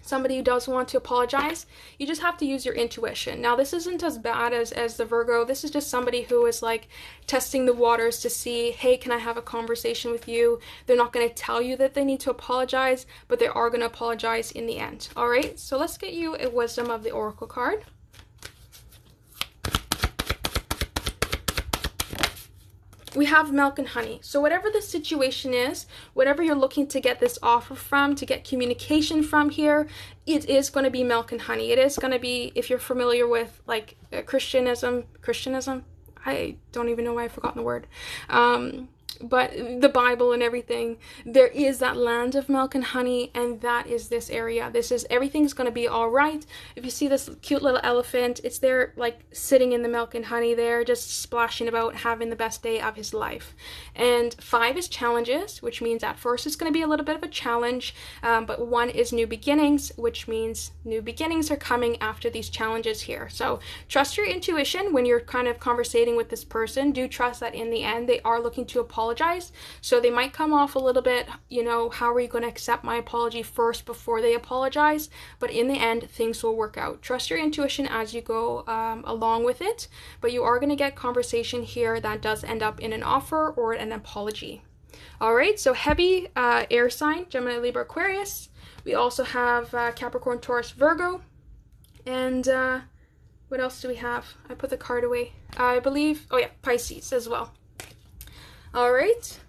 Speaker 1: Somebody who does want to apologize. You just have to use your intuition. Now, this isn't as bad as the Virgo. This is just somebody who is like testing the waters to see, hey, can I have a conversation with you? They're not going to tell you that they need to apologize, but they are going to apologize in the end. All right, so let's get you a Wisdom of the Oracle card. We have milk and honey. So whatever the situation is, whatever you're looking to get this offer from, to get communication from here, it is going to be milk and honey. It is going to be, if you're familiar with like Christianism, I don't even know why I've forgotten the word. But the Bible and everything, there is that land of milk and honey, and that is this area. Everything's going to be all right. If you see this cute little elephant, it's there like sitting in the milk and honey there, just splashing about, having the best day of his life. And 5 is challenges, which means at first it's going to be a little bit of a challenge, but 1 is new beginnings, which means new beginnings are coming after these challenges here. So trust your intuition when you're kind of conversating with this person. Do trust that in the end they are looking to apologize. So they might come off a little bit, how are you going to accept my apology first before they apologize? But in the end, things will work out. Trust your intuition as you go along with it, but you are going to get conversation here that does end up in an offer or an apology. All right, so heavy air sign, Gemini, Libra, Aquarius. We also have Capricorn, Taurus, Virgo. And what else do we have? I put the card away. I believe, Pisces as well. All right.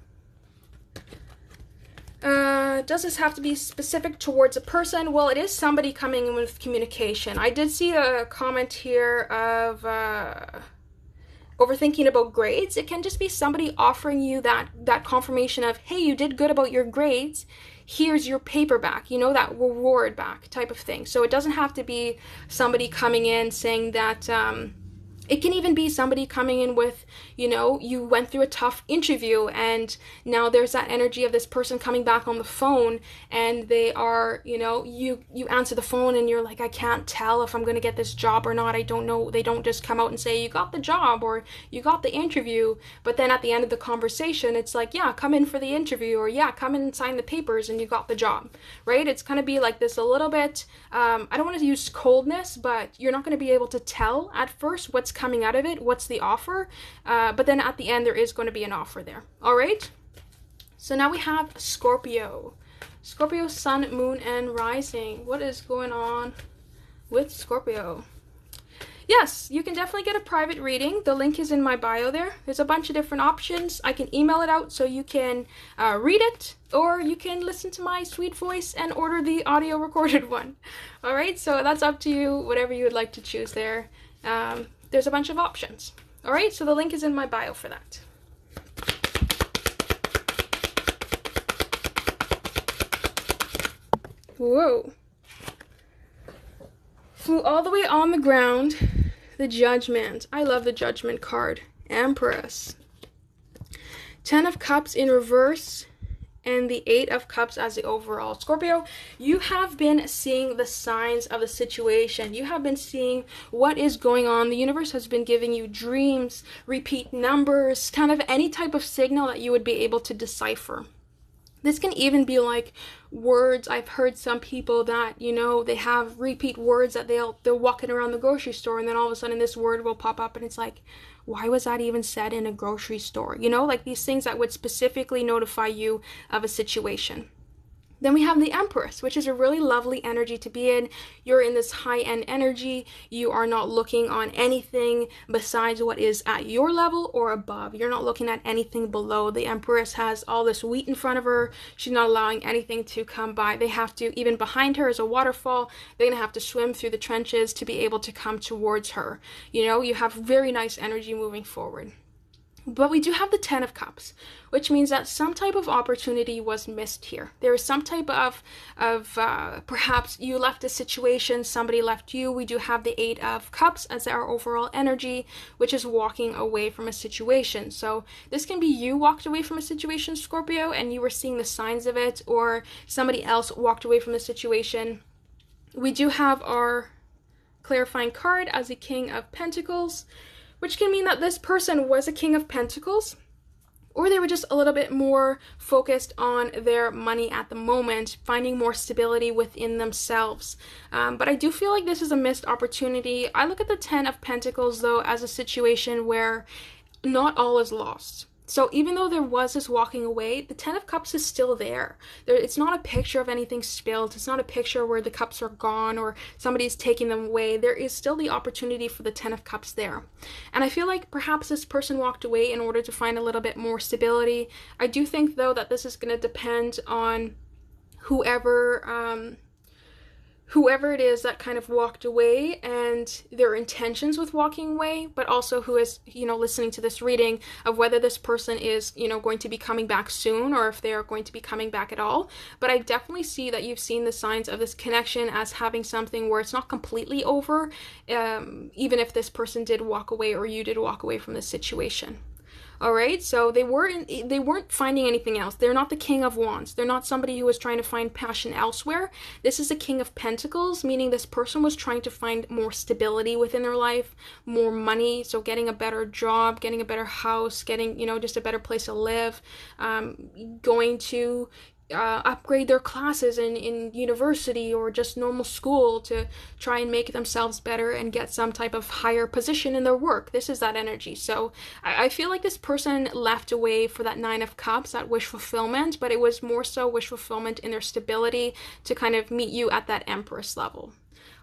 Speaker 1: Does this have to be specific towards a person? Well, it is somebody coming in with communication. I did see a comment here of overthinking about grades. It can just be somebody offering you that confirmation of, hey, you did good about your grades. Here's your paper back, that reward back type of thing. So it doesn't have to be somebody coming in saying that, it can even be somebody coming in with, you went through a tough interview, and now there's that energy of this person coming back on the phone, and they are, you answer the phone and you're like, I can't tell if I'm going to get this job or not. I don't know. They don't just come out and say, you got the job or you got the interview. But then at the end of the conversation, it's like, yeah, come in for the interview, or yeah, come in and sign the papers and you got the job, right? It's going to be like this a little bit, I don't want to use coldness, but you're not going to be able to tell at first what's coming out of it, what's the offer, but then at the end there is going to be an offer there. All right, so now we have Scorpio, Sun, Moon, and Rising. What is going on with Scorpio? Yes, you can definitely get a private reading. The link is in my bio there. There's a bunch of different options. I can email it out so you can read it, or you can listen to my sweet voice and order the audio recorded one. All right, so that's up to you, whatever you would like to choose there. There's a bunch of options. All right, so the link is in my bio for that. Whoa. Flew all the way on the ground. The Judgment. I love the Judgment card. Empress. 10 of Cups in reverse. And the 8 of Cups as the overall. Scorpio, you have been seeing the signs of the situation. You have been seeing what is going on. The universe has been giving you dreams, repeat numbers, kind of any type of signal that you would be able to decipher. This can even be like words. I've heard some people that, you know, they have repeat words that they're walking around the grocery store, and then all of a sudden this word will pop up and it's like, why was that even said in a grocery store? You know, like these things that would specifically notify you of a situation. Then we have the Empress, which is a really lovely energy to be in. You're in this high-end energy. You are not looking on anything besides what is at your level or above. You're not looking at anything below. The Empress has all this wheat in front of her. She's not allowing anything to come by. They have to, even behind her is a waterfall. They're going to have to swim through the trenches to be able to come towards her. You know, you have very nice energy moving forward. But we do have the Ten of Cups, which means that some type of opportunity was missed here. There is some type of perhaps you left a situation, somebody left you. We do have the Eight of Cups as our overall energy, which is walking away from a situation. So this can be you walked away from a situation, Scorpio, and you were seeing the signs of it, or somebody else walked away from the situation. We do have our clarifying card as the King of Pentacles, which can mean that this person was a King of Pentacles, or they were just a little bit more focused on their money at the moment, finding more stability within themselves. But I do feel like this is a missed opportunity. I look at the Ten of Pentacles, though, as a situation where not all is lost. So even though there was this walking away, the Ten of Cups is still there. It's not a picture of anything spilled. It's not a picture where the cups are gone or somebody's taking them away. There is still the opportunity for the Ten of Cups there. And I feel like perhaps this person walked away in order to find a little bit more stability. I do think, though, that this is going to depend on whoever it is that kind of walked away and their intentions with walking away, but also who is, you know, listening to this reading, of whether this person is, you know, going to be coming back soon or if they are going to be coming back at all. But I definitely see that you've seen the signs of this connection as having something where it's not completely over, even if this person did walk away or you did walk away from this situation. All right, so they weren't finding anything else. They're not the King of Wands. They're not somebody who was trying to find passion elsewhere. This is a King of Pentacles, meaning this person was trying to find more stability within their life, more money, so getting a better job, getting a better house, getting, you know, just a better place to live, going to upgrade their classes in university or just normal school to try and make themselves better and get some type of higher position in their work. This is that energy. So I feel like this person left away for that Nine of Cups, that wish fulfillment, but it was more so wish fulfillment in their stability to kind of meet you at that Empress level.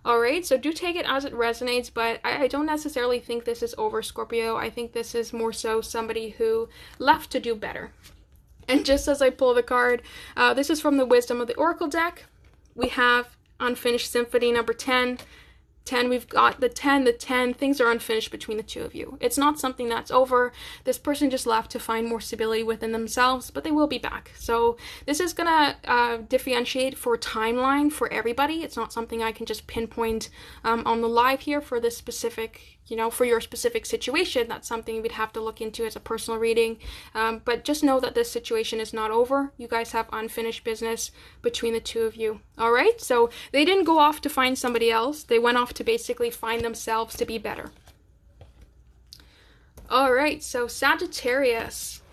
Speaker 1: Alright, so do take it as it resonates, but I don't necessarily think this is over, Scorpio. I think this is more so somebody who left to do better. And just as I pull the card, this is from the Wisdom of the Oracle deck. We have Unfinished Symphony number 10. 10, we've got the 10, things are unfinished between the two of you. It's not something that's over. This person just left to find more stability within themselves, but they will be back. So this is going to differentiate for timeline for everybody. It's not something I can just pinpoint on the live here for this specific, you know, for your specific situation. That's something we'd have to look into as a personal reading. But just know that this situation is not over. You guys have unfinished business between the two of you. All right? So they didn't go off to find somebody else. They went off to basically find themselves to be better. All right. So Sagittarius.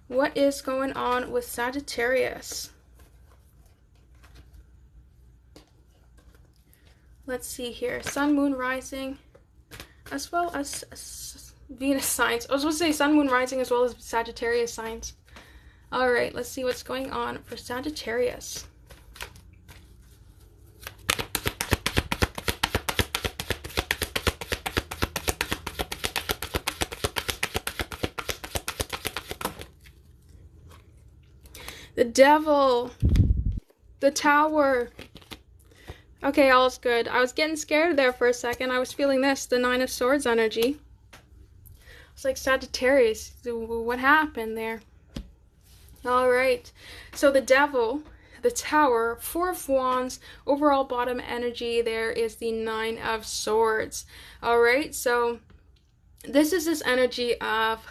Speaker 1: What is going on with Sagittarius? Let's see here. Sun, Moon, Rising, as well as Venus signs. I was supposed to say Sun, Moon, Rising, as well as Sagittarius signs. All right, let's see what's going on for Sagittarius. The Devil. The Tower. Okay, all's good. I was getting scared there for a second. I was feeling this, the Nine of Swords energy. It's like, Sagittarius, what happened there? All right. So the Devil, the Tower, Four of Wands, overall bottom energy, there is the Nine of Swords. All right. So this is this energy of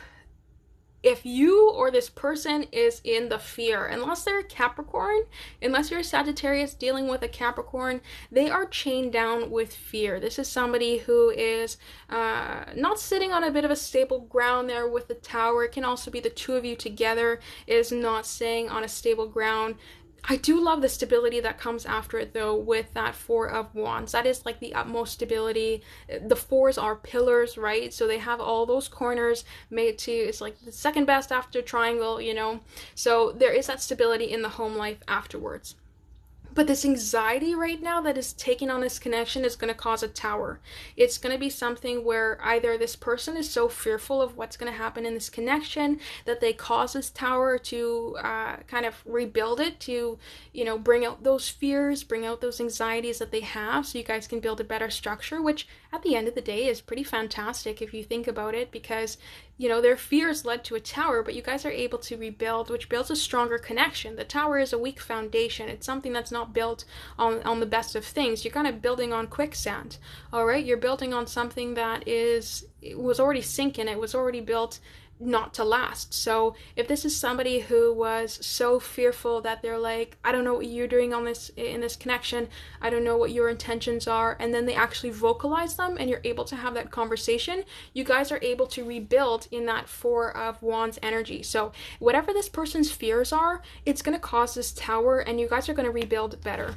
Speaker 1: if you or this person is in the fear, unless they're Capricorn, unless you're a Sagittarius dealing with a Capricorn, they are chained down with fear. This is somebody who is not sitting on a bit of a stable ground there with the Tower. It can also be the two of you together is not staying on a stable ground. I do love the stability that comes after it, though, with that Four of Wands. That is like the utmost stability. The fours are pillars, right? So they have all those corners made to, it's like the second best after triangle, you know? So there is that stability in the home life afterwards. But this anxiety right now that is taking on this connection is going to cause a Tower. It's going to be something where either this person is so fearful of what's going to happen in this connection that they cause this Tower to kind of rebuild it, to, you know, bring out those fears, bring out those anxieties that they have, so you guys can build a better structure, which at the end of the day is pretty fantastic if you think about it, because, you know, their fears led to a Tower, but you guys are able to rebuild, which builds a stronger connection. The Tower is a weak foundation. It's something that's not built on the best of things. You're kind of building on quicksand, all right? You're building on something that was already sinking. It was already built not to last. So if this is somebody who was so fearful that they're like, I don't know what you're doing in this connection, I don't know what your intentions are, and then they actually vocalize them and you're able to have that conversation, you guys are able to rebuild in that Four of Wands energy. So whatever this person's fears are, it's going to cause this Tower, and you guys are going to rebuild better.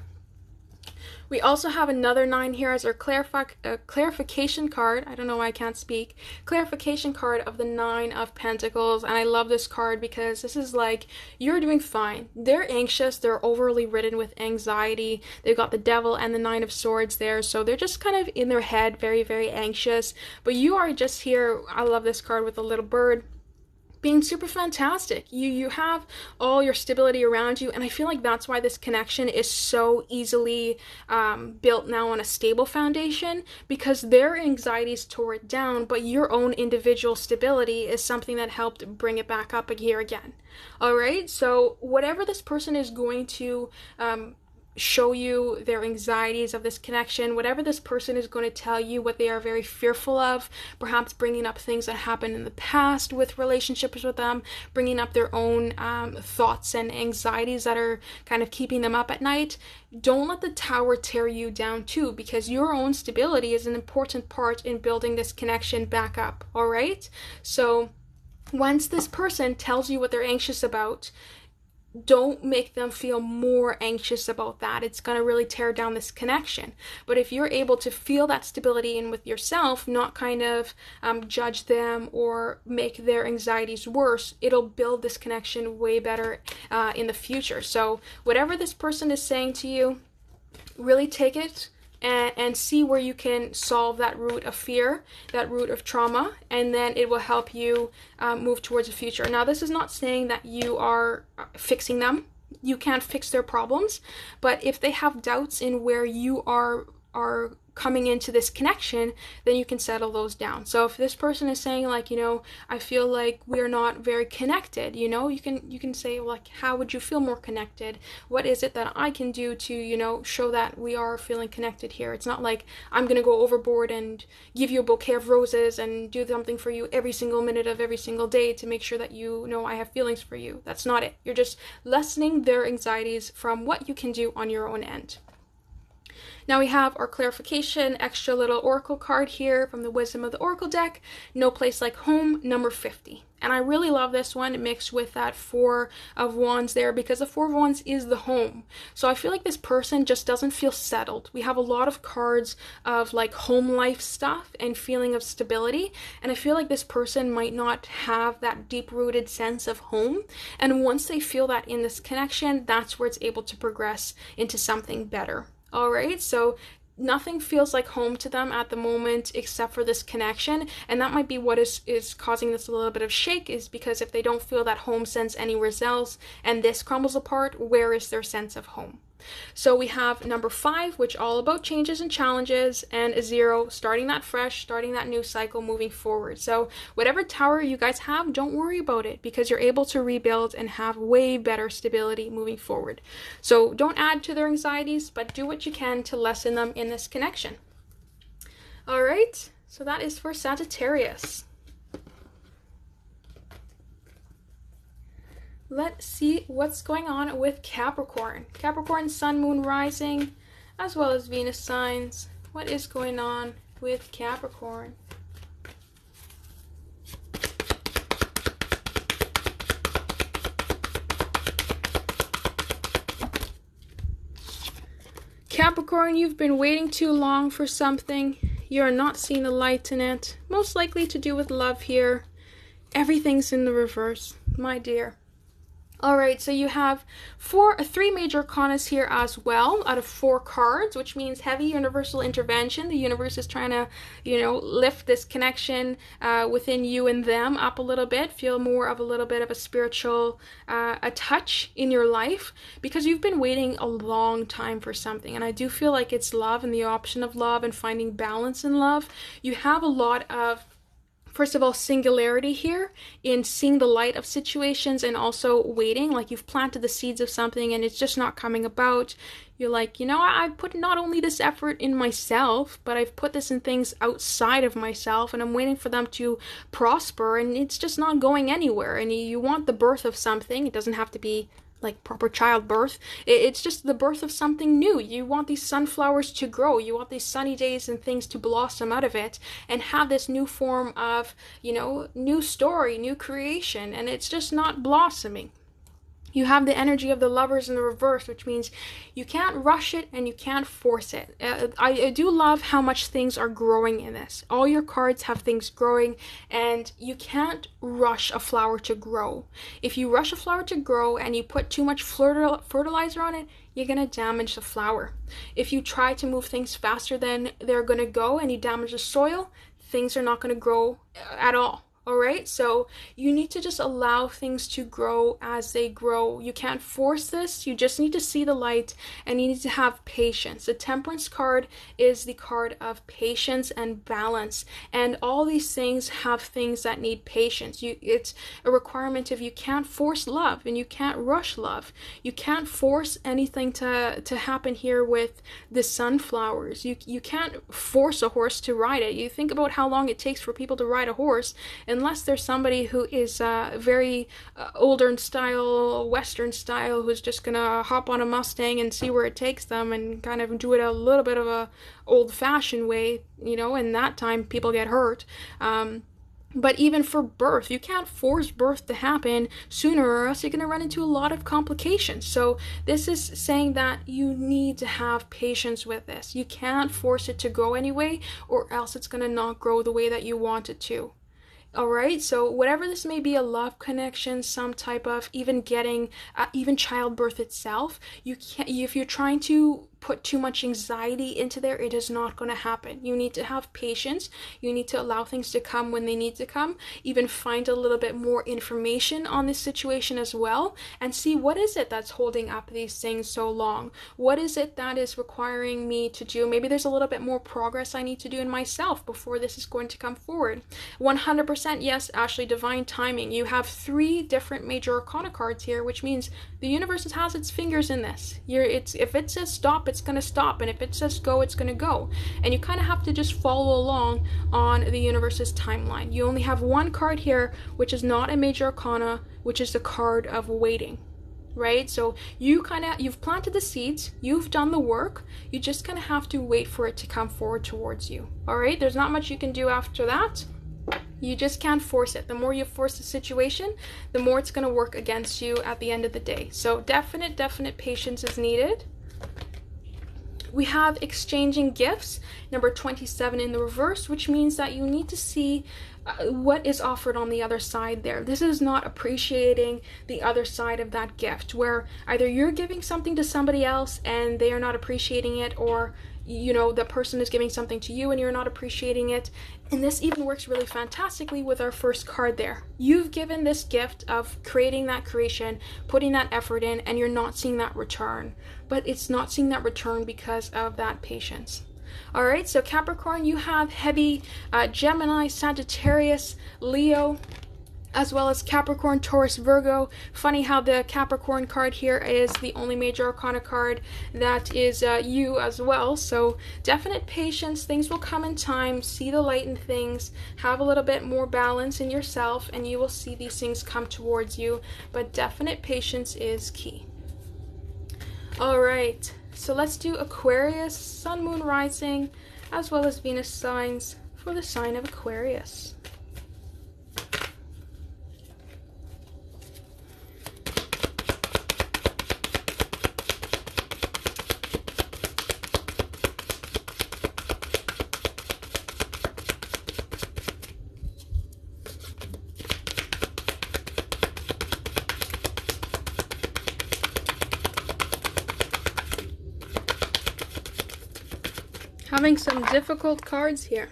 Speaker 1: We also have another 9 here as our clarification card. I don't know why I can't speak. Clarification card of the 9 of Pentacles. And I love this card because this is like, you're doing fine. They're anxious. They're overly ridden with anxiety. They've got the Devil and the 9 of Swords there. So they're just kind of in their head, very, very anxious. But you are just here. I love this card with a little bird, being super fantastic. You have all your stability around you, and I feel like that's why this connection is so easily built now on a stable foundation, because their anxieties tore it down, but your own individual stability is something that helped bring it back up here again. All right, so whatever this person is going to show you, their anxieties of this connection, whatever this person is going to tell you, what they are very fearful of, perhaps bringing up things that happened in the past with relationships with them, bringing up their own thoughts and anxieties that are kind of keeping them up at night. Don't let the Tower tear you down too, because your own stability is an important part in building this connection back up. All right, so once this person tells you what they're anxious about, don't make them feel more anxious about that. It's going to really tear down this connection. But if you're able to feel that stability in with yourself, not kind of judge them or make their anxieties worse, it'll build this connection way better in the future. So whatever this person is saying to you, really take it and see where you can solve that root of fear, that root of trauma, and then it will help you move towards the future. Now, this is not saying that you are fixing them. You can't fix their problems, but if they have doubts in where you are coming into this connection, then you can settle those down. So if this person is saying like, you know, I feel like we are not very connected, you know, you can say like, how would you feel more connected? What is it that I can do to, you know, show that we are feeling connected here? It's not like I'm going to go overboard and give you a bouquet of roses and do something for you every single minute of every single day to make sure that you know I have feelings for you. That's not it. You're just lessening their anxieties from what you can do on your own end. Now we have our clarification, extra little oracle card here from the Wisdom of the Oracle deck, No Place Like Home, number 50. And I really love this one mixed with that Four of Wands there, because the Four of Wands is the home. So I feel like this person just doesn't feel settled. We have a lot of cards of like home life stuff and feeling of stability. And I feel like this person might not have that deep-rooted sense of home. And once they feel that in this connection, that's where it's able to progress into something better. All right, so nothing feels like home to them at the moment except for this connection, and that might be what is causing this a little bit of shake, is because if they don't feel that home sense anywhere else and this crumbles apart, where is their sense of home? So we have number 5, which all about changes and challenges, and 0, starting that fresh, starting that new cycle, moving forward. So whatever Tower you guys have, don't worry about it, because you're able to rebuild and have way better stability moving forward. So don't add to their anxieties, but do what you can to lessen them in this connection. All right, so that is for Sagittarius. let's see what's going on with Capricorn. Capricorn, Sun, Moon, Rising, as well as Venus signs. What is going on with Capricorn? Capricorn, you've been waiting too long for something. You're not seeing the light in it. Most likely to do with love here. Everything's in the reverse, my dear. Alright, so you have three major arcanas here as well, out of 4 cards, which means heavy universal intervention. The universe is trying to, lift this connection within you and them up a little bit, feel more of a little bit of a spiritual a touch in your life, because you've been waiting a long time for something. And I do feel like it's love and the option of love and finding balance in love. You have a lot of, first of all, singularity here in seeing the light of situations and also waiting, like you've planted the seeds of something and it's just not coming about. You're like, I've put not only this effort in myself, but I've put this in things outside of myself, and I'm waiting for them to prosper, and it's just not going anywhere. And you want the birth of something. It doesn't have to be like proper childbirth. It's just the birth of something new. You want these sunflowers to grow. You want these sunny days and things to blossom out of it and have this new form of, new story, new creation, and it's just not blossoming. You have the energy of the Lovers in the reverse, which means you can't rush it and you can't force it. I do love how much things are growing in this. All your cards have things growing, and you can't rush a flower to grow. If you rush a flower to grow and you put too much fertilizer on it, you're going to damage the flower. If you try to move things faster than they're going to go and you damage the soil, things are not going to grow at all. Alright, so you need to just allow things to grow as they grow. You can't force this. You just need to see the light, and you need to have patience. The Temperance card is the card of patience and balance, and all these things have things that need patience. It's a requirement of, you can't force love and you can't rush love. You can't force anything to happen here with the sunflowers. You can't force a horse to ride it. You think about how long it takes for people to ride a horse, unless there's somebody who is very older style, Western style, who's just gonna hop on a Mustang and see where it takes them and kind of do it a little bit of a old-fashioned way, and that time people get hurt. But even for birth, you can't force birth to happen sooner, or else you're going to run into a lot of complications. So this is saying that you need to have patience with this. You can't force it to grow anyway, or else it's going to not grow the way that you want it to. Alright, so whatever this may be, a love connection, some type of even getting, even childbirth itself, you can't, if you're trying to put too much anxiety into there, it is not going to happen. You need to have patience. You need to allow things to come when they need to come. Even find a little bit more information on this situation as well, and see what is it that's holding up these things so long. What is it that is requiring me to do? Maybe there's a little bit more progress I need to do in myself before this is going to come forward. 100% yes, Ashley, divine timing. You have 3 different major arcana cards here, which means the universe has its fingers in this. If it says stop, it's going to stop, and if it says go, it's going to go. And you kind of have to just follow along on the universe's timeline. You only have 1 card here, which is not a major arcana, which is the card of waiting. Right? So you've planted the seeds, you've done the work, you just kind of have to wait for it to come forward towards you. Alright? There's not much you can do after that. You just can't force it. The more you force the situation, the more it's going to work against you at the end of the day. So definite patience is needed. We have exchanging gifts, number 27 in the reverse, which means that you need to see what is offered on the other side there. This is not appreciating the other side of that gift, where either you're giving something to somebody else and they are not appreciating it, or the person is giving something to you and you're not appreciating it. And this even works really fantastically with our first card there. You've given this gift of creating that creation, putting that effort in, and you're not seeing that return. But it's not seeing that return because of that patience. Alright, so Capricorn, you have heavy Gemini, Sagittarius, Leo, as well as Capricorn, Taurus, Virgo. Funny how the Capricorn card here is the only major arcana card that is you as well. So definite patience. Things will come in time. See the light in things. Have a little bit more balance in yourself, and you will see these things come towards you. But definite patience is key. All right. So let's do Aquarius, Sun, Moon, Rising, as well as Venus signs for the sign of Aquarius. Having some difficult cards here.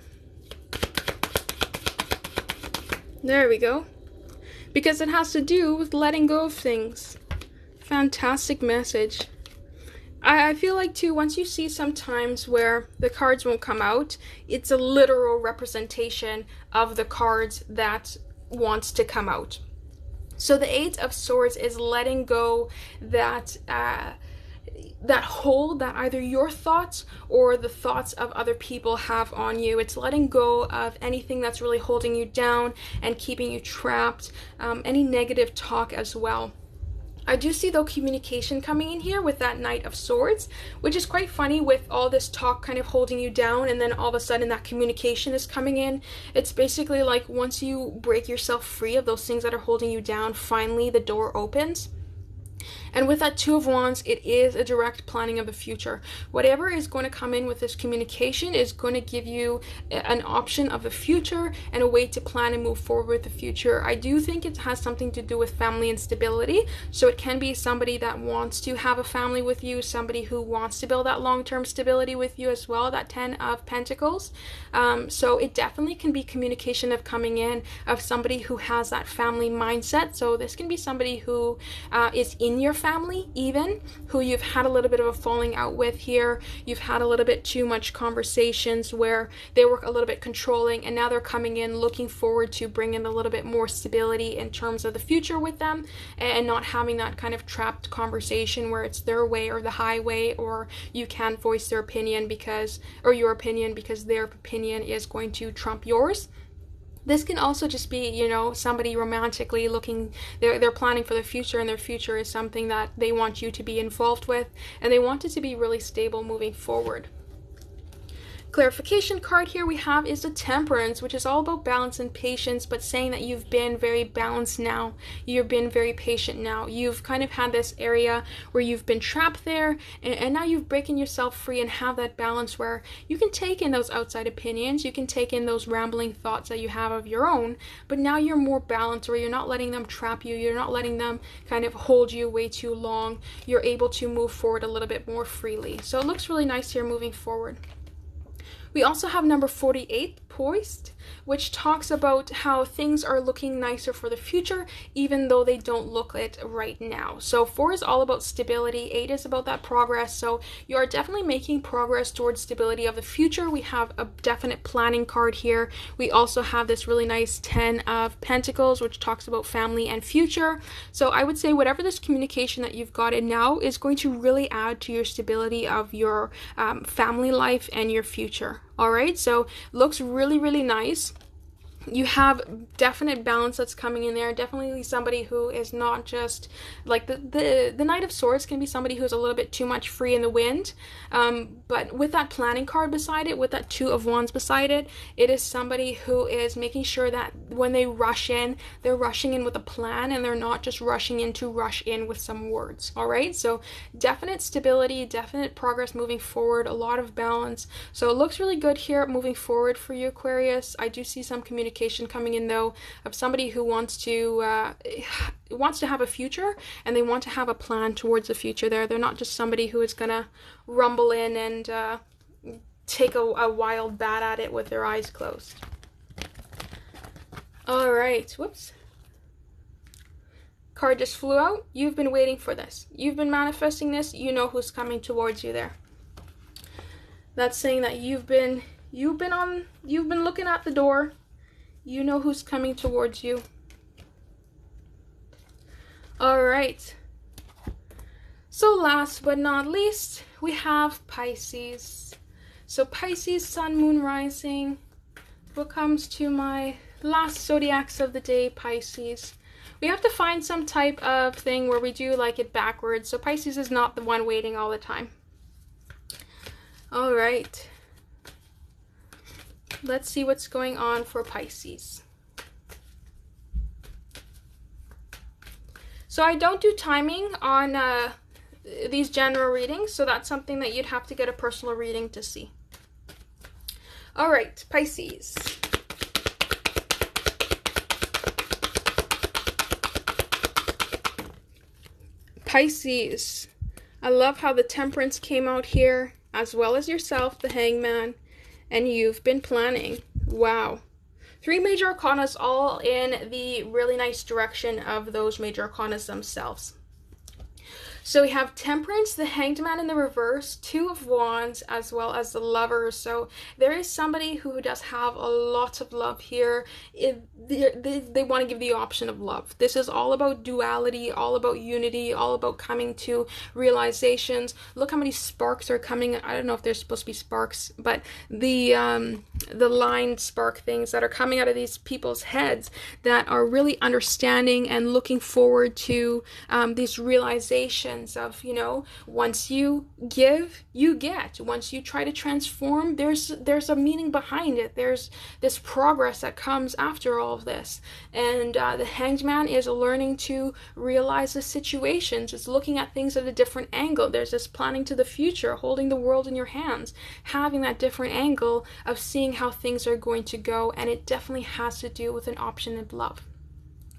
Speaker 1: There we go. Because it has to do with letting go of things. Fantastic message. I feel like too, once you see sometimes where the cards won't come out, it's a literal representation of the cards that wants to come out. So the Eight of Swords is letting go that hold that either your thoughts or the thoughts of other people have on you. It's letting go of anything that's really holding you down and keeping you trapped, any negative talk as well. I do see though communication coming in here with that Knight of Swords, which is quite funny with all this talk kind of holding you down, and then all of a sudden that communication is coming in. It's basically like once you break yourself free of those things that are holding you down, finally the door opens. And with that Two of Wands, it is a direct planning of the future. Whatever is going to come in with this communication is going to give you an option of the future and a way to plan and move forward with the future. I do think it has something to do with family and stability. So it can be somebody that wants to have a family with you, somebody who wants to build that long-term stability with you as well, that 10 of Pentacles. So it definitely can be communication of coming in of somebody who has that family mindset. So this can be somebody who is in your family, even who you've had a little bit of a falling out with here. You've had a little bit too much conversations where they were a little bit controlling, and now they're coming in looking forward to bringing a little bit more stability in terms of the future with them, and not having that kind of trapped conversation where it's their way or the highway, or you can't voice their opinion because, or your opinion because their opinion is going to trump yours. This can also just be, you know, somebody romantically looking, they're planning for the future, and their future is something that they want you to be involved with, and they want it to be really stable moving forward. Clarification card here we have is the Temperance, which is all about balance and patience, but saying that you've been very balanced now. You've been very patient now. You've kind of had this area where you've been trapped there, and now you've broken yourself free and have that balance where you can take in those outside opinions, you can take in those rambling thoughts that you have of your own, but now you're more balanced, where you're not letting them trap you, you're not letting them kind of hold you way too long. You're able to move forward a little bit more freely. So it looks really nice here moving forward. We also have number 48, Poised, which talks about how things are looking nicer for the future, even though they don't look it right now. So 4 is all about stability, 8 is about that progress. So you are definitely making progress towards stability of the future. We have a definite planning card here. We also have this really nice 10 of Pentacles, which talks about family and future. So I would say whatever this communication that you've got in now is going to really add to your stability of your family life and your future. All right, so looks really, really nice. You have definite balance that's coming in there. Definitely somebody who is not just like the Knight of Swords can be somebody who's a little bit too much free in the wind. But with that planning card beside it, with that Two of Wands beside it, it is somebody who is making sure that when they rush in, they're rushing in with a plan, and they're not just rushing in to rush in with some words. All right, so definite stability, definite progress moving forward, a lot of balance. So it looks really good here moving forward for you, Aquarius. I do see some communication coming in though of somebody who wants to have a future, and they want to have a plan towards the future there. They're not just somebody who is gonna rumble in and take a wild bat at it with their eyes closed. All right, whoops. Card just flew out. You've been waiting for this. You've been manifesting this. You know who's coming towards you there. That's saying that you've been looking at the door. You know who's coming towards you. All right. So last but not least, we have Pisces. So Pisces, Sun, Moon, Rising. What comes to my last zodiacs of the day, Pisces? We have to find some type of thing where we do like it backwards. So Pisces is not the one waiting all the time. All right. Let's see what's going on for Pisces. So I don't do timing on these general readings, so that's something that you'd have to get a personal reading to see. All right, Pisces. Pisces. I love how the Temperance came out here, as well as yourself, the Hangman, and you've been planning. Wow. 3 major arcanas, all in the really nice direction of those major arcanas themselves. So we have Temperance, the Hanged Man in the reverse, 2 of Wands, as well as the Lovers. So there is somebody who does have a lot of love here. They want to give the option of love. This is all about duality, all about unity, all about coming to realizations. Look how many sparks are coming. I don't know if they're supposed to be sparks, but the line spark things that are coming out of these people's heads that are really understanding and looking forward to these realizations of, you know, once you give, you get. Once you try to transform, there's a meaning behind it. There's this progress that comes after all of this. And the Hanged Man is learning to realize the situations. It's looking at things at a different angle. There's this planning to the future, holding the world in your hands, having that different angle of seeing how things are going to go. And it definitely has to do with an option of love.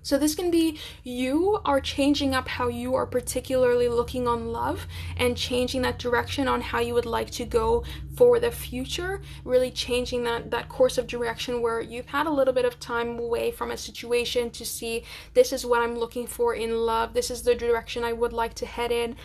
Speaker 1: So this can be you are changing up how you are particularly looking on love and changing that direction on how you would like to go for the future, really changing that course of direction where you've had a little bit of time away from a situation to see, this is what I'm looking for in love, this is the direction I would like to head in,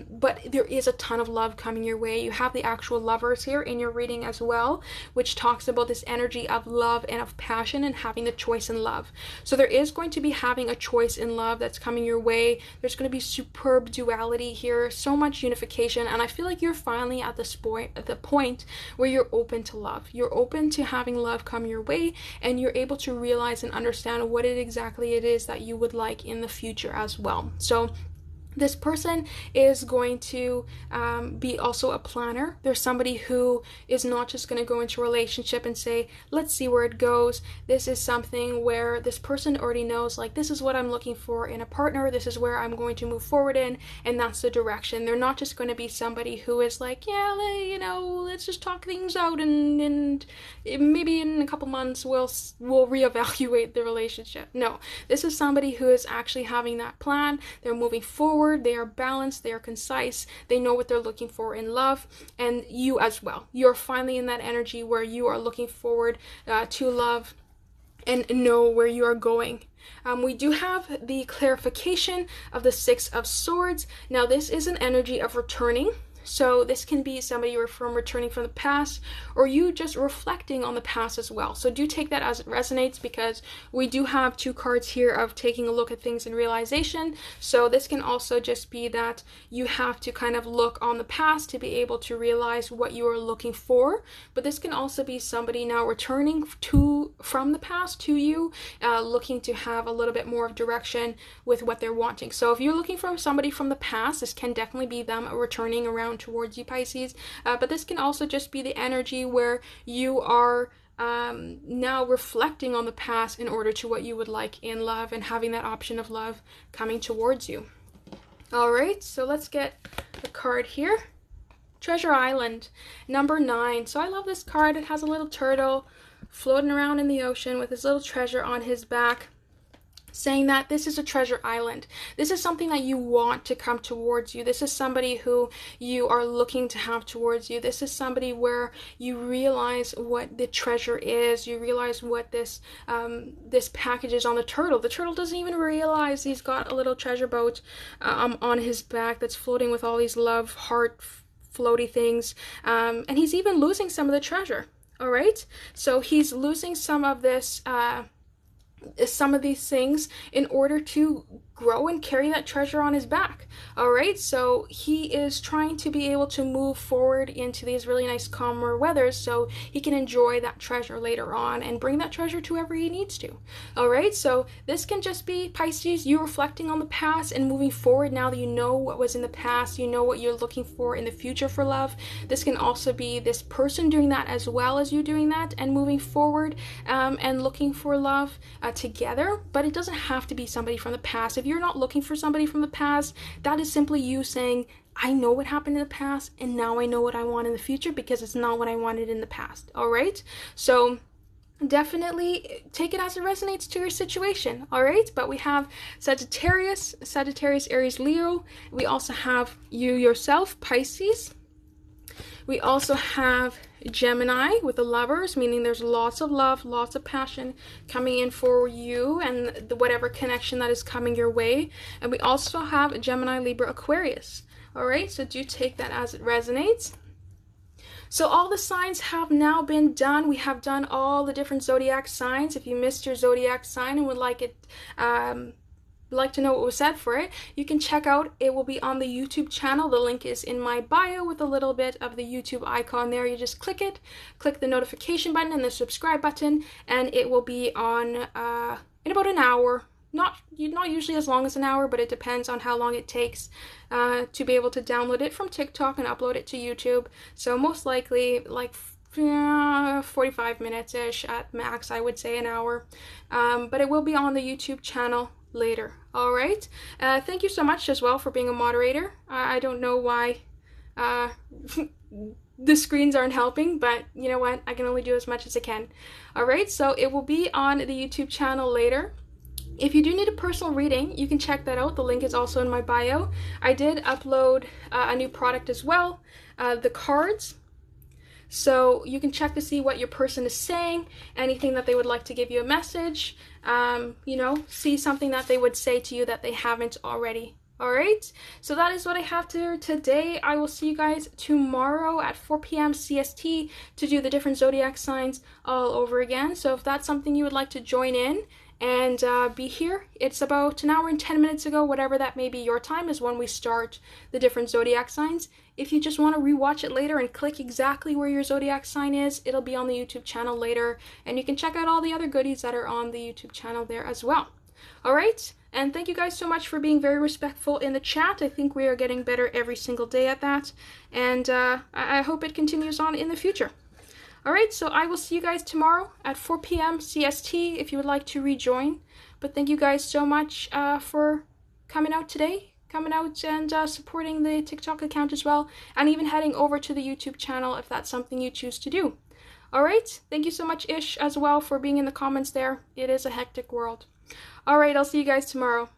Speaker 1: but there is a ton of love coming your way. You have the actual Lovers here in your reading as well, which talks about this energy of love and of passion and having the choice in love. So there is going to be having a choice in love that's coming your way. There's going to be superb duality here, so much unification, and I feel like you're finally at the point where you're open to love. You're open to having love come your way, and you're able to realize and understand what exactly it is that you would like in the future as well. So this person is going to be also a planner. There's somebody who is not just going to go into a relationship and say, let's see where it goes. This is something where this person already knows, like, this is what I'm looking for in a partner. This is where I'm going to move forward in, and that's the direction. They're not just going to be somebody who is like, yeah, you know, let's just talk things out, and maybe in a couple months we'll reevaluate the relationship. No, this is somebody who is actually having that plan. They're moving forward. They are balanced, they are concise, they know what they're looking for in love, and you as well. You're finally in that energy where you are looking forward to love and know where you are going. We do have the clarification of the 6 of Swords. Now this is an energy of returning. So this can be somebody returning from the past, or you just reflecting on the past as well. So do take that as it resonates, because we do have 2 cards here of taking a look at things in realization. So this can also just be that you have to kind of look on the past to be able to realize what you are looking for. But this can also be somebody now returning from the past to you, looking to have a little bit more of direction with what they're wanting. So if you're looking for somebody from the past, this can definitely be them returning around towards you, Pisces, but this can also just be the energy where you are now reflecting on the past in order to what you would like in love and having that option of love coming towards you. All right, so let's get the card here. Treasure Island, number 9. So I love this card. It has a little turtle floating around in the ocean with his little treasure on his back, saying that this is a treasure island. This is something that you want to come towards you. This is somebody who you are looking to have towards you. This is somebody where you realize what the treasure is. You realize what this package is on the turtle. The turtle doesn't even realize he's got a little treasure boat on his back that's floating with all these love, heart, floaty things. And he's even losing some of the treasure. All right? So he's losing some of this some of these things in order to grow and carry that treasure on his back. All right, so he is trying to be able to move forward into these really nice calmer weathers so he can enjoy that treasure later on and bring that treasure to wherever he needs to. All right, so this can just be Pisces, you reflecting on the past and moving forward now that you know what was in the past, you know what you're looking for in the future for love. This can also be this person doing that as well as you doing that and moving forward and looking for love together, but it doesn't have to be somebody from the past. If you're not looking for somebody from the past, that is simply you saying, I know what happened in the past and now I know what I want in the future because it's not what I wanted in the past. All right, so definitely take it as it resonates to your situation. All right, but we have Sagittarius, Aries, Leo. We also have you yourself, Pisces. We also have Gemini with the Lovers, meaning there's lots of love, lots of passion coming in for you and whatever connection that is coming your way. And we also have Gemini, Libra, Aquarius. All right, so do take that as it resonates. So all the signs have now been done. We have done all the different zodiac signs. If you missed your zodiac sign and would like to know what was said for it, you can check out. It will be on the YouTube channel. The link is in my bio with a little bit of the YouTube icon there. You just click it, click the notification button and the subscribe button, and it will be on in about an hour. Not usually as long as an hour, but it depends on how long it takes to be able to download it from TikTok and upload it to YouTube. So most likely like 45 minutes-ish at max, I would say an hour. But it will be on the YouTube channel later. All right, thank you so much as well for being a moderator. I don't know why the screens aren't helping, but you know what, I can only do as much as I can. All right, so it will be on the YouTube channel later. If you do need a personal reading, you can check that out. The link is also in my bio. I did upload a new product as well, the cards. So you can check to see what your person is saying, anything that they would like to give you a message, you know, see something that they would say to you that they haven't already. All right, so that is what I have today. I will see you guys tomorrow at 4 p.m. CST to do the different zodiac signs all over again. So if that's something you would like to join in and be here, it's about an hour and 10 minutes ago, whatever that may be your time, is when we start the different zodiac signs. If you just want to rewatch it later and click exactly where your zodiac sign is, it'll be on the YouTube channel later, and you can check out all the other goodies that are on the YouTube channel there as well. All right, and thank you guys so much for being very respectful in the chat. I think we are getting better every single day at that, and I hope it continues on in the future. All right, so I will see you guys tomorrow at 4 p.m. CST if you would like to rejoin. But thank you guys so much for coming out today, and supporting the TikTok account as well, and even heading over to the YouTube channel if that's something you choose to do. All right, thank you so much, Ish, as well, for being in the comments there. It is a hectic world. All right, I'll see you guys tomorrow.